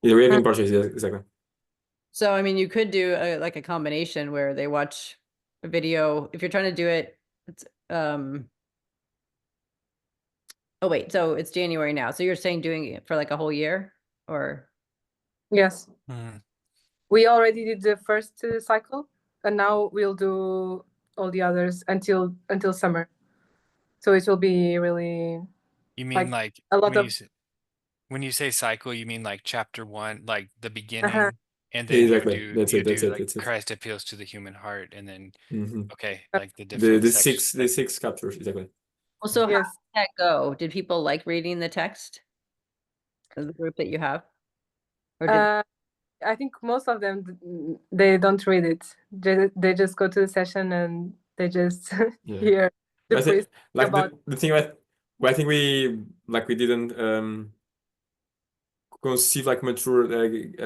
Yeah, we have in Portuguese, yeah, exactly. So, I mean, you could do like a combination where they watch a video. If you're trying to do it, it's, oh wait, so it's January now. So you're saying doing it for like a whole year, or? Yes. We already did the first cycle, and now we'll do all the others until summer. So it will be really, You mean like, like a lot of when you say cycle, you mean like chapter 1, like the beginning, and Yeah, then exactly. That's it. That's it. like That's it. Christ appeals to the human heart, and then okay, Uh, like the different The sections. six chapters, exactly. Well, so how Yes. did that go? Did people like reading the text of the group that you have? Or did I think most of them, they don't read it. They just go to the session and they just Yeah. hear the I think priest like about. the thing that I think we didn't conceive like mature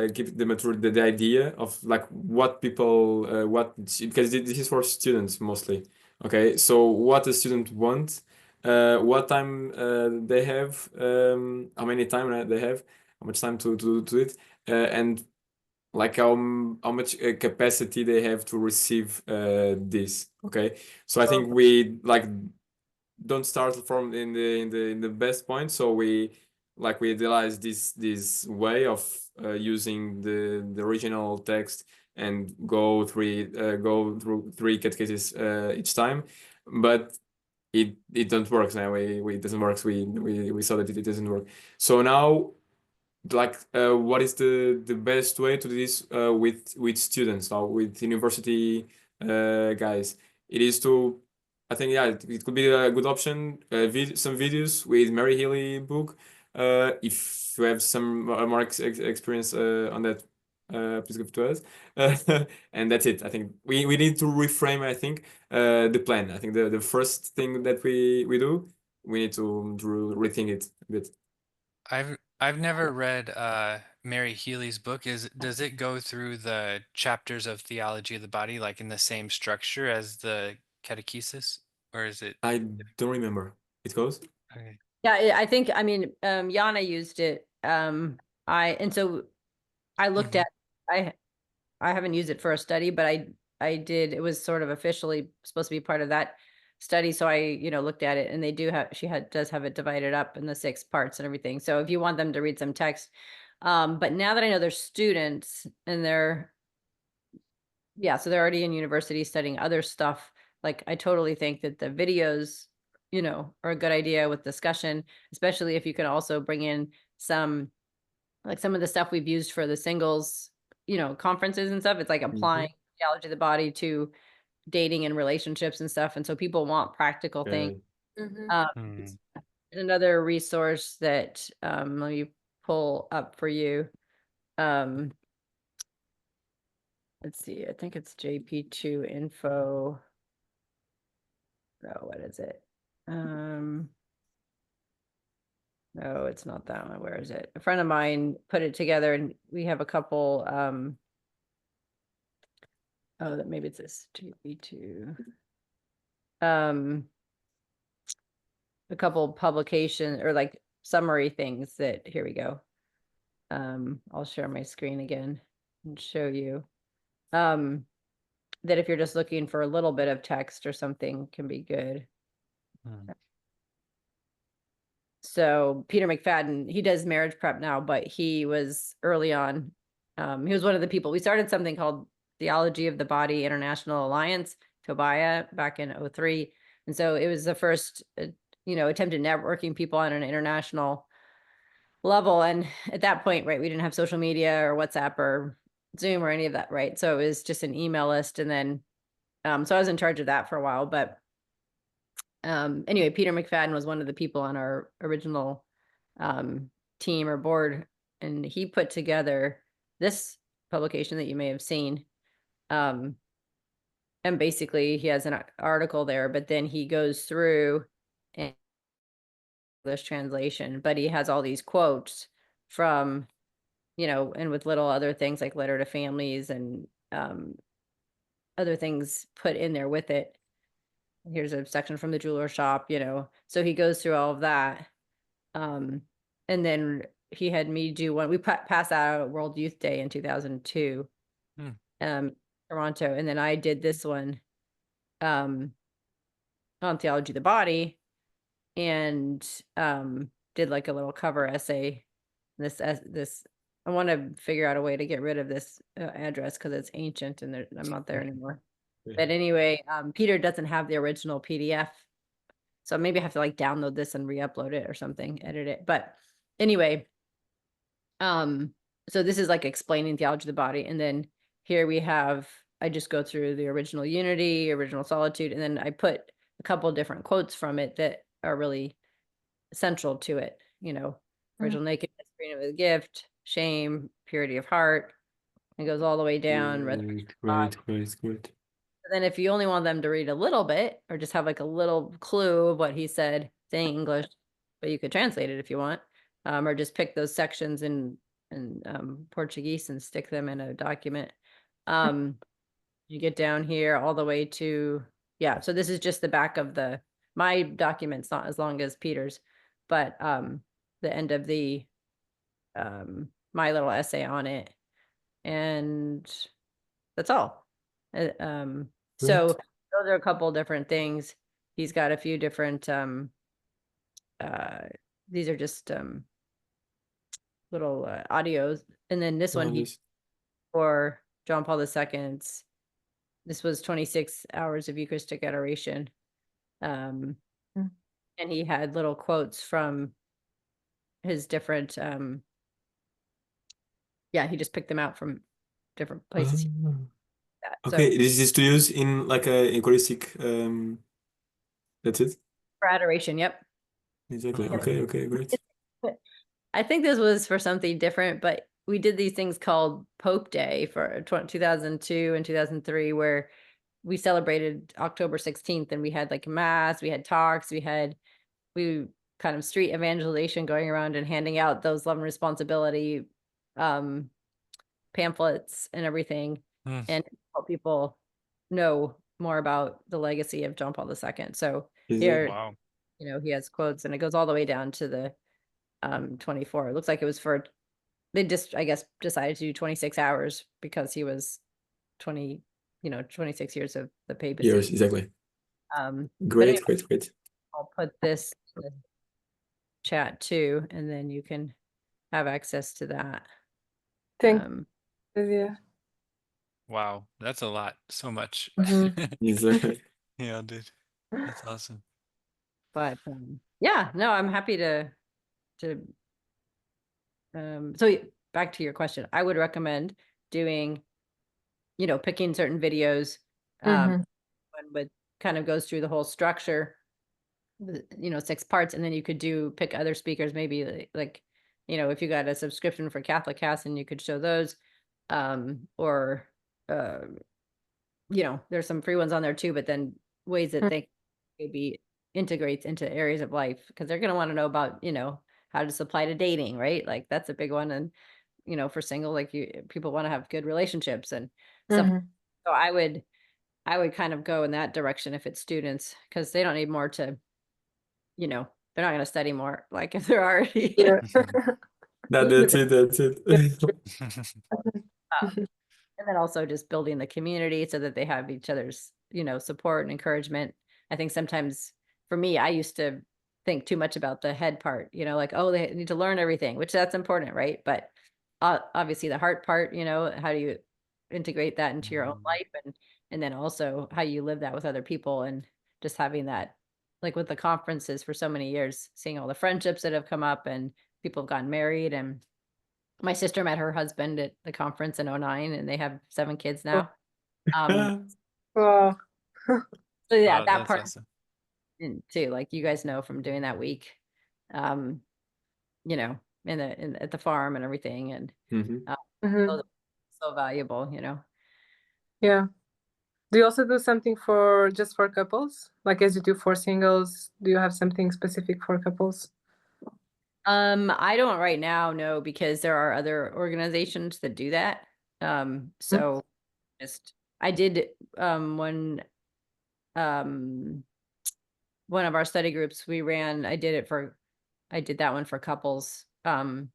give the mature the idea of like what people what because this is for students mostly. Okay, so what a student wants, what time they have, how many time they have, how much time to do it, and like how much capacity they have to receive this. Okay, so I think we like don't start from in the best point, so we idealize this way of using the original text and go through 3 catecheses each time, but it don't work now. It doesn't work. We saw that it doesn't work. So now, like, what is the best way to do this with students now, with university guys? It is to, I think, yeah, it could be a good option. Some videos with Mary Healy book. If you have some more experience on that, please give it to us. And that's it. I think we need to reframe, I think, the plan. I think the first thing that we do, we need to rethink it a bit. I've never read Mary Healy's book. Does it go through the chapters of theology of the body like in the same structure as the catechesis, or is it? I don't remember. It goes? Okay. Yeah, I think, I mean, Yana used it. And so I looked at, I haven't used it for a study, but I did, it was sort of officially supposed to be part of that study. So I, looked at it, and they do have, does have it divided up in the 6 parts and everything. So if you want them to read some text, but now that I know they're students and so they're already in university studying other stuff, like I totally think that the videos, are a good idea with discussion, especially if you can also bring in some of the stuff we've used for the singles, conferences and stuff. It's like applying theology of the body to dating and relationships and stuff. And so people want practical things. Mhm. Mm. There's another resource that let me pull up for you. Let's see, I think it's JP2 info. No, what is it? No, it's not that one. Where is it? A friend of mine put it together, and we have a couple oh, maybe it's this JP2. A couple publication or like summary things that here we go. I'll share my screen again and show you. That if you're just looking for a little bit of text or something can be good. Mm. So Peter McFadden, he does marriage prep now, but he was early on. He was one of the people. We started something called Theology of the Body International Alliance, TOBIA, back in 2003. And so it was the first, attempt at networking people on an international level. And at that point, right, we didn't have social media or WhatsApp or Zoom or any of that, right? So it was just an email list. And then, so I was in charge of that for a while, but anyway, Peter McFadden was one of the people on our original team or board, and he put together this publication that you may have seen. And basically he has an article there, but then he goes through and English translation, but he has all these quotes from, and with little other things like letter to families and other things put in there with it. Here's a section from the jeweler shop, so he goes through all of that. And then he had me do one, we passed out at World Youth Day in 2002, Toronto. And then I did this one on theology of the body, and did like a little cover essay. This I want to figure out a way to get rid of this address because it's ancient and I'm not there anymore. But anyway, Peter doesn't have the original PDF. So maybe I have to like download this and re-upload it or something, edit it. But anyway, so this is like explaining theology of the body. And then here we have, I just go through the original unity, original solitude, and then I put a couple of different quotes from it that are really central to it, original nakedness, freedom of the gift, shame, purity of heart. It goes all the way down. Great. Then if you only want them to read a little bit or just have like a little clue of what he said, say English, but you could translate it if you want, or just pick those sections in Portuguese and stick them in a document. You get down here all the way to, so this is just the back of my document's not as long as Peter's, but the end of the my little essay on it. And that's all. So those are a couple different things. He's got a few different these are just little audios, and then this one he for John Paul II's. This was 26 hours of Eucharistic adoration, and he had little quotes from his different he just picked them out from different places. Okay, this is to use in like a Eucharistic. That's it. For adoration, yep. Exactly. Okay, great. I think this was for something different, but we did these things called Pope Day for 2002 and 2003, where we celebrated October 16th, and we had like mass, we had talks, we kind of street evangelization going around and handing out those love and responsibility pamphlets and everything, and help people know more about the legacy of John Paul II. So here, Wow. he has quotes, and it goes all the way down to the 24. It looks like it was for, they just, I guess, decided to do 26 hours because he was 26 years of the papacy. Years, exactly. Great. Anyway, I'll put this in the chat too, and then you can have access to that. Thank you. Wow, that's a lot. So much. Exactly. Yeah, dude. That's awesome. But no, I'm happy to so back to your question, I would recommend doing, picking certain videos, one would kind of goes through the whole structure, you know, 6 parts, and then you could pick other speakers, maybe like, you know, if you got a subscription for Catholic Cast and you could show those, or, uh, you know, there's some free ones on there too, but then ways that they maybe integrates into areas of life because they're going to want to know about, you know, how to apply to dating, right? Like that's a big one. And, you know, for single, like people want to have good relationships and stuff. Mhm. So I would kind of go in that direction if it's students because they don't need more to, you know, they're not going to study more. Like if they're already, Yeah. That's it. That's it. and then also just building the community so that they have each other's, you know, support and encouragement. I think sometimes for me, I used to think too much about the head part, you know, like, oh, they need to learn everything, which that's important, right? But obviously the heart part, you know, how do you integrate that into your own life and then also how you live that with other people and just having that, like with the conferences for so many years, seeing all the friendships that have come up and people have gotten married and my sister met her husband at the conference in '09, and they have 7 kids now. Wow. So yeah, Wow, that that's part awesome. too, like you guys know from doing that week, um, you know, at the farm and everything, and Mhm. Mhm. so, so valuable, you know. Yeah. Do you also do something for just for couples? Like as you do for singles, do you have something specific for couples? I don't right now, no, because there are other organizations that do that. So just I did um one of our study groups we ran, I did that one for couples. And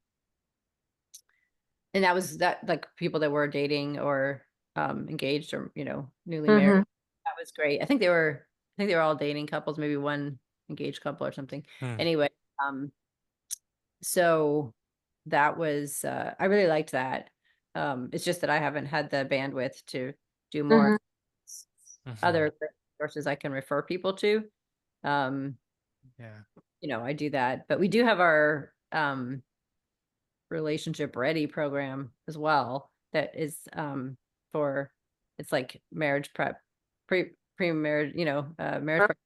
that was that like people that were dating or engaged or, you know, newly married. Mhm. That was great. I think they were all dating couples, maybe one engaged couple or something. Hmm. Anyway, so that was I really liked that. It's just that I haven't had the bandwidth to do more Mhm. Mhm. other sources I can refer people to. Um, Yeah. you know, I do that, but we do have our relationship ready program as well that is for it's like marriage prep pre-marriage, you know, marriage prep.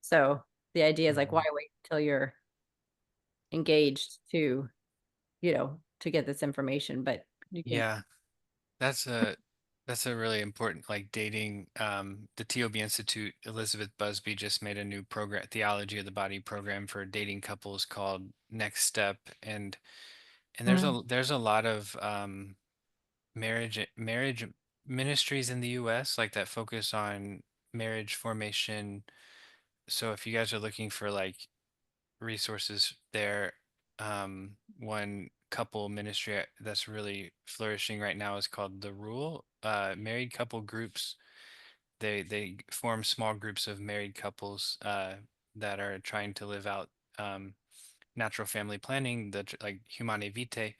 So the idea is like why Mhm. wait until you're engaged to, you know, to get this information, but you can. Yeah, that's a really important like dating. The TOB Institute, Elizabeth Busby just made a new program, Theology of the Body program for dating couples called Next Step, and there's a lot of marriage ministries in the US like that focus on marriage formation. So if you guys are looking for like resources there, one couple ministry that's really flourishing right now is called The Rule. Married couple groups, they form small groups of married couples that are trying to live out um, natural family planning, like Humane Vitae,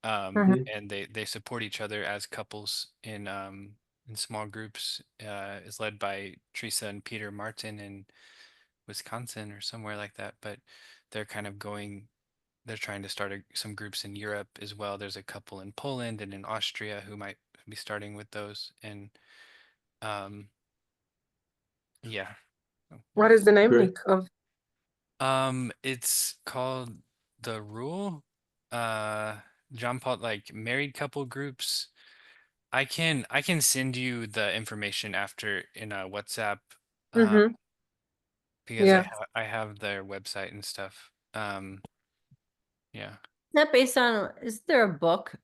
Mhm. and they support each other as couples in small groups. Is led by Teresa and Peter Martin in Wisconsin or somewhere like that. But they're kind of going. They're trying to start some groups in Europe as well. There's a couple in Poland and in Austria who might be starting with those. And um, yeah. So, What is the name, Great. Nick, of? it's called The Rule. Uh, John Paul, like married couple groups. I can send you the information after in a WhatsApp Mhm. because Yeah. I have their website and stuff. Yeah. Is that based on, is there a book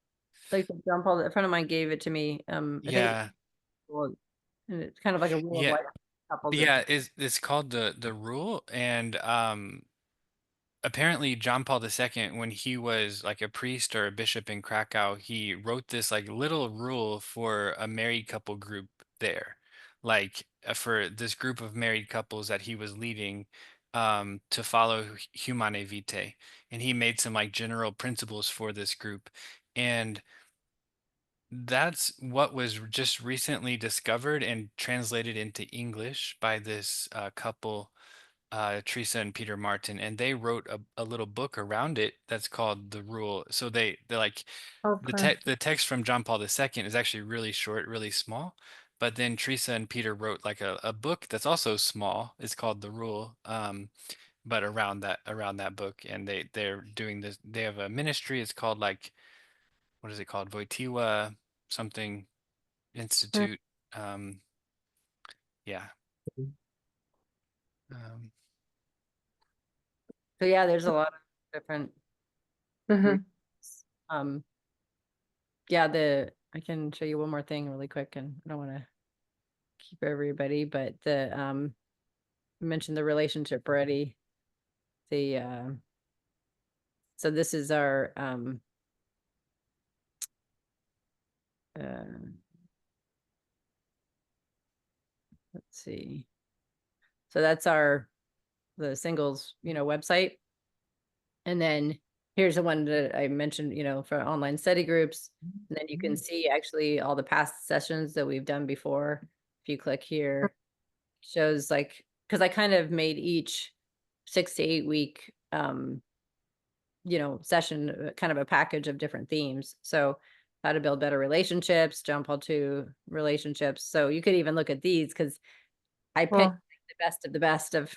like the John Paul, a friend of mine gave it to me. I think Yeah. well, and it's kind of like a rule of Yeah. life couples. Yeah, it's called the Rule, and apparently John Paul II, when he was like a priest or a bishop in Krakow, he wrote this like little rule for a married couple group there, like for this group of married couples that he was leading to follow Humane Vitae, and he made some like general principles for this group, and that's what was just recently discovered and translated into English by this couple, Teresa and Peter Martin, and they wrote a little book around it that's called The Rule. So they're like Okay. the text from John Paul II is actually really short, really small, But then Teresa and Peter wrote like a book that's also small. It's called The Rule. But around that book, and they're doing this. They have a ministry. It's called like, what is it called? Voitiva something Institute. Um, yeah. Um, So yeah, there's a lot of different Mhm. groups. Yeah, I can show you one more thing really quick, and I don't want to keep everybody, but I mentioned the relationship ready. So this is our let's see. So that's the singles, website. And then here's the one that I mentioned, for online study groups. And then you can see actually all the past sessions that we've done before. If you click here, shows like, because I kind of made each 6 to 8 week session kind of a package of different themes. So how to build better relationships, jump onto relationships. So you could even look at these because I picked Wow. the best of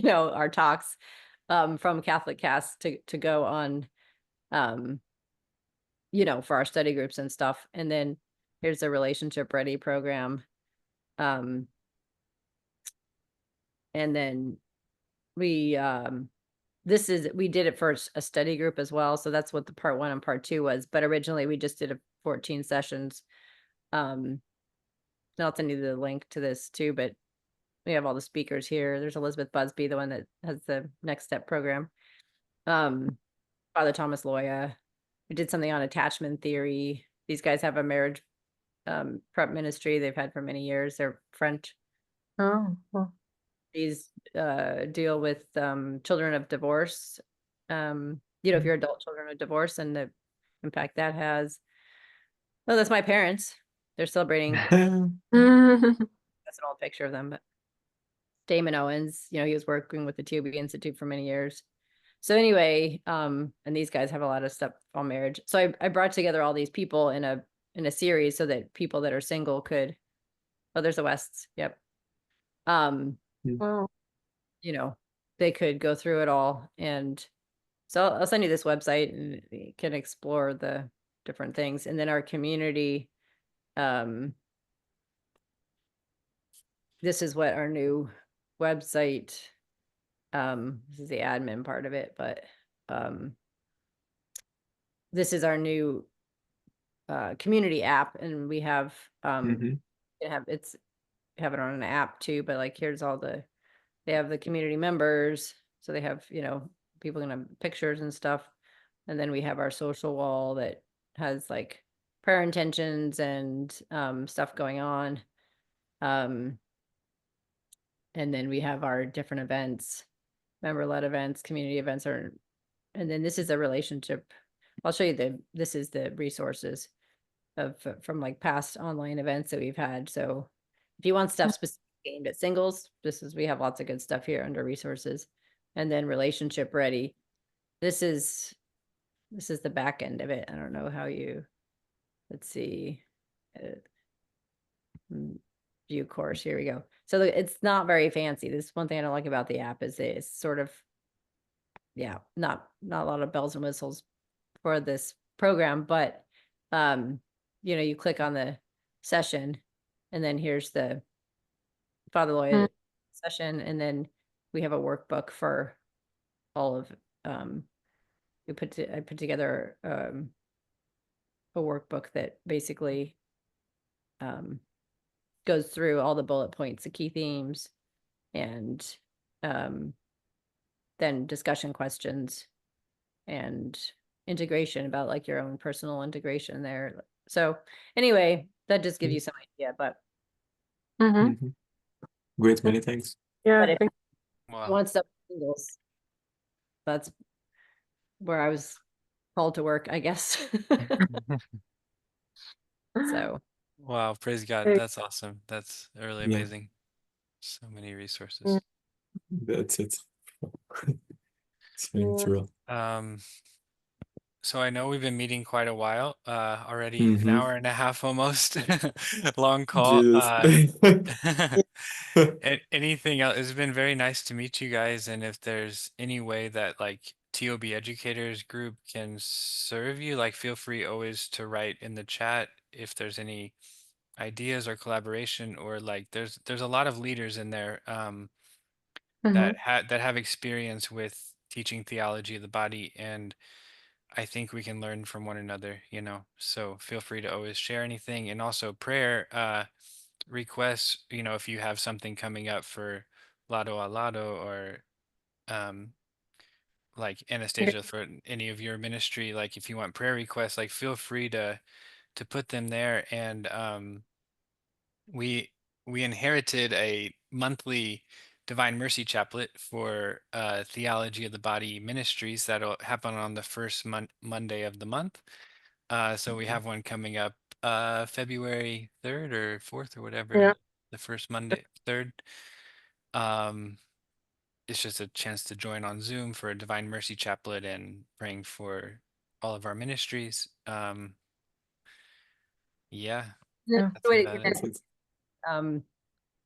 our talks from Catholic Cast to go on for our study groups and stuff. And then here's the relationship ready program. And then we did it for a study group as well. So that's what the part 1 and part 2 was. But originally we just did 14 sessions. I'll send you the link to this too, but we have all the speakers here. There's Elizabeth Busby, the one that has the Next Step program. Father Thomas Loya. We did something on attachment theory. These guys have a marriage prep ministry they've had for many years. They're French. Oh, well. These deal with children of divorce. If you're adult children of divorce and the impact that has. Oh, that's my parents. They're celebrating. That's an old picture of them, but Damon Owens, he was working with the TOB Institute for many years. So anyway, and these guys have a lot of stuff on marriage. So I brought together all these people in a series so that people that are single could, oh, there's the Wests. Yep. Wow. They could go through it all. And so I'll send you this website and you can explore the different things. And then our community, this is what our new website, this is the admin part of it, but this is our new community app, and we have have it on an app too, but like here's all they have the community members, so they have people gonna have pictures and stuff, and then we have our social wall that has like prayer intentions and stuff going on, and then we have our different events, member-led events, community events, and then this is a relationship. I'll show you this is the resources from like past online events that we've had. So if you want stuff specific aimed at singles, we have lots of good stuff here under resources. And then relationship ready. This is the back end of it. I don't know how let's see. View course. Here we go. So it's not very fancy. This is one thing I don't like about the app is it's sort of, not a lot of bells and whistles for this program, but you click on the session and then here's the Father Loya session, and then we have a workbook for all of I put together a workbook that basically goes through all the bullet points, the key themes, and then discussion questions and integration about like your own personal integration there. So anyway, that just gives you some idea, but Great, many thanks. Yeah. if you wow. want stuff with singles, that's where I was called to work, I guess. So Wow, praise God. That's awesome. That's really Yeah. amazing. So many resources. That's it. It's very natural. So I know we've been meeting quite a while, already an Mm-hmm. hour and a half almost. Long call. Jesus. Anything else? It's been very nice to meet you guys, and if there's any way that like TOB Educators group can serve you, like feel free always to write in the chat if there's any ideas or collaboration, or like there's a lot of leaders in there Mhm. that have experience with teaching theology of the body, and I think we can learn from one another, you know. So feel free to always share anything, and also prayer requests, you know, if you have something coming up for Lado al Lado, or um like Yeah. Anastasia, for any of your ministry, like if you want prayer requests, like feel free to put them there. And we we inherited a monthly Divine Mercy Chaplet for Theology of the Body Ministries that'll happen on the first Monday of the month. So we have one coming up February 3rd or 4th or whatever, Yeah. the first Monday, 3rd. Um, it's just a chance to join on Zoom for a Divine Mercy Chaplet and praying for all of our ministries. Yeah, Yeah. that's Way to about it. That's it.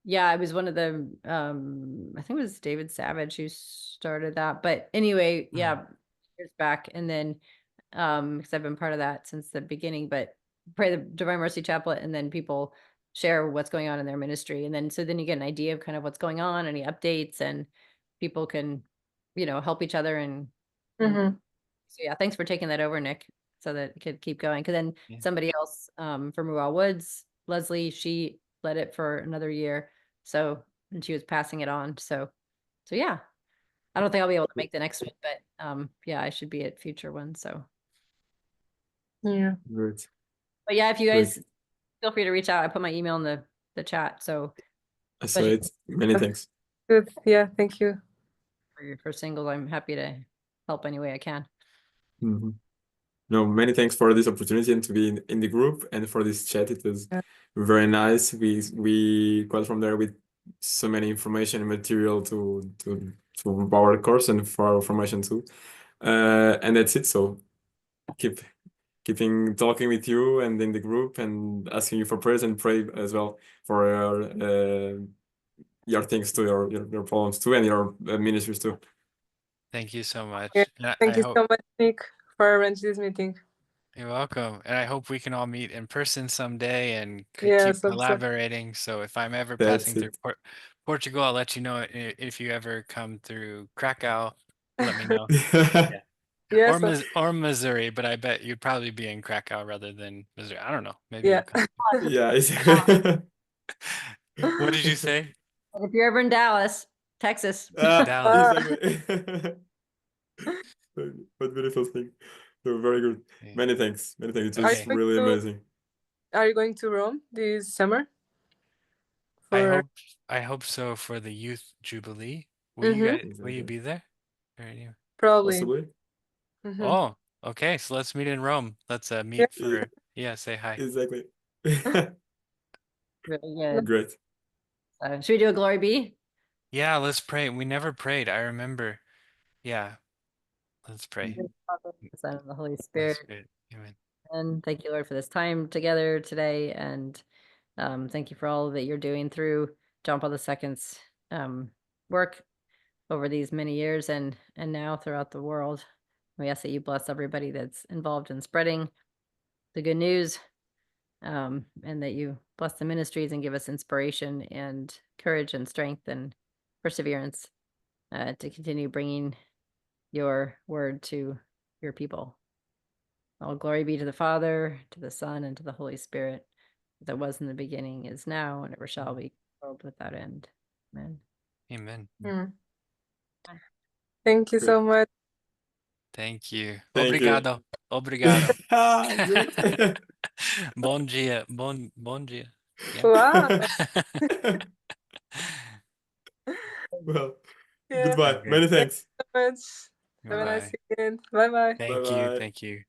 Yeah, I was one of the I think it was David Savage who started that. But anyway, yeah, years back. And then because I've been part of that since the beginning, but pray the Divine Mercy Chaplet, and then people share what's going on in their ministry. And then so then you get an idea of kind of what's going on, any updates, and people can, help each other. And Mhm. so yeah, thanks for taking that over, Nick, so that it could keep going. Because then Yeah. somebody else from Raw Woods, Leslie, she led it for another year. So, and she was passing it on. So yeah, I don't think I'll be able to make the next one, but yeah, I should be at future ones. So, Yeah. Great. but yeah, if you Great. guys feel free to reach out, I put my email in the chat. So, I saw especially it. Many thanks. Good. Yeah. Thank you. for singles, I'm happy to help any way I can. Mm-hmm. No, many thanks for this opportunity and to be in the group and for this chat. It was Yeah. very nice. We got from there with so many information and material to our course and for our formation too. And that's it. So keeping talking with you and in the group and asking you for prayers and pray as well for your things too, your problems too, and your ministries too. Thank you so much. Yeah. And Thank I you hope so much, Nick, for arranging this meeting. you're welcome. And I hope we can all meet in person someday and Yeah. keep So. collaborating. So if I'm ever That's passing through it. Portugal, I'll let you know. If you ever come through Krakow, let me know. Yeah. Yeah. Or So. or Missouri, but I bet you'd probably be in Krakow rather than Missouri. I don't know. Maybe Yeah. you'll come. Yeah. What did you say? If you're ever in Dallas, Texas. Dallas. Exactly. What beautiful thing. So very good. Yeah. Many thanks. Many thanks. It Are you was Okay. going really to amazing. Are you going to Rome this summer? I For. hope I hope so for the Youth Jubilee. Mm-hmm. Will you Exactly. be there? Or you- Probably. Possibly. Mm-hmm. Oh, okay. So let's meet in Rome. Let's Yeah. meet for, yeah, say hi. Exactly. Really good. Great. Should we do a glory be? Yeah, let's pray. We never prayed. I remember. Yeah, let's pray. The Son and the Holy Holy Spirit. Spirit. Amen. And thank you, Lord, for this time together today. And thank you for all that you're doing through John Paul II's work over these many years and now throughout the world. We ask that you bless everybody that's involved in spreading the good news, and that you bless the ministries and give us inspiration and courage and strength and perseverance to continue bringing your word to your people. All glory be to the Father, to the Son, and to the Holy Spirit, as it was in the beginning, is now, and ever shall be, world without end. Amen. Amen. Mm. Thank you Great. so much. Thank you. Thank you. Obrigado. Obrigado. Great. Bom dia. Bom dia. Yeah. Wow. Well, Yeah. goodbye. Okay. Many Thank thanks. you so much. Have a nice Goodbye. weekend. Bye bye. Thank you. Bye-bye. Thank you.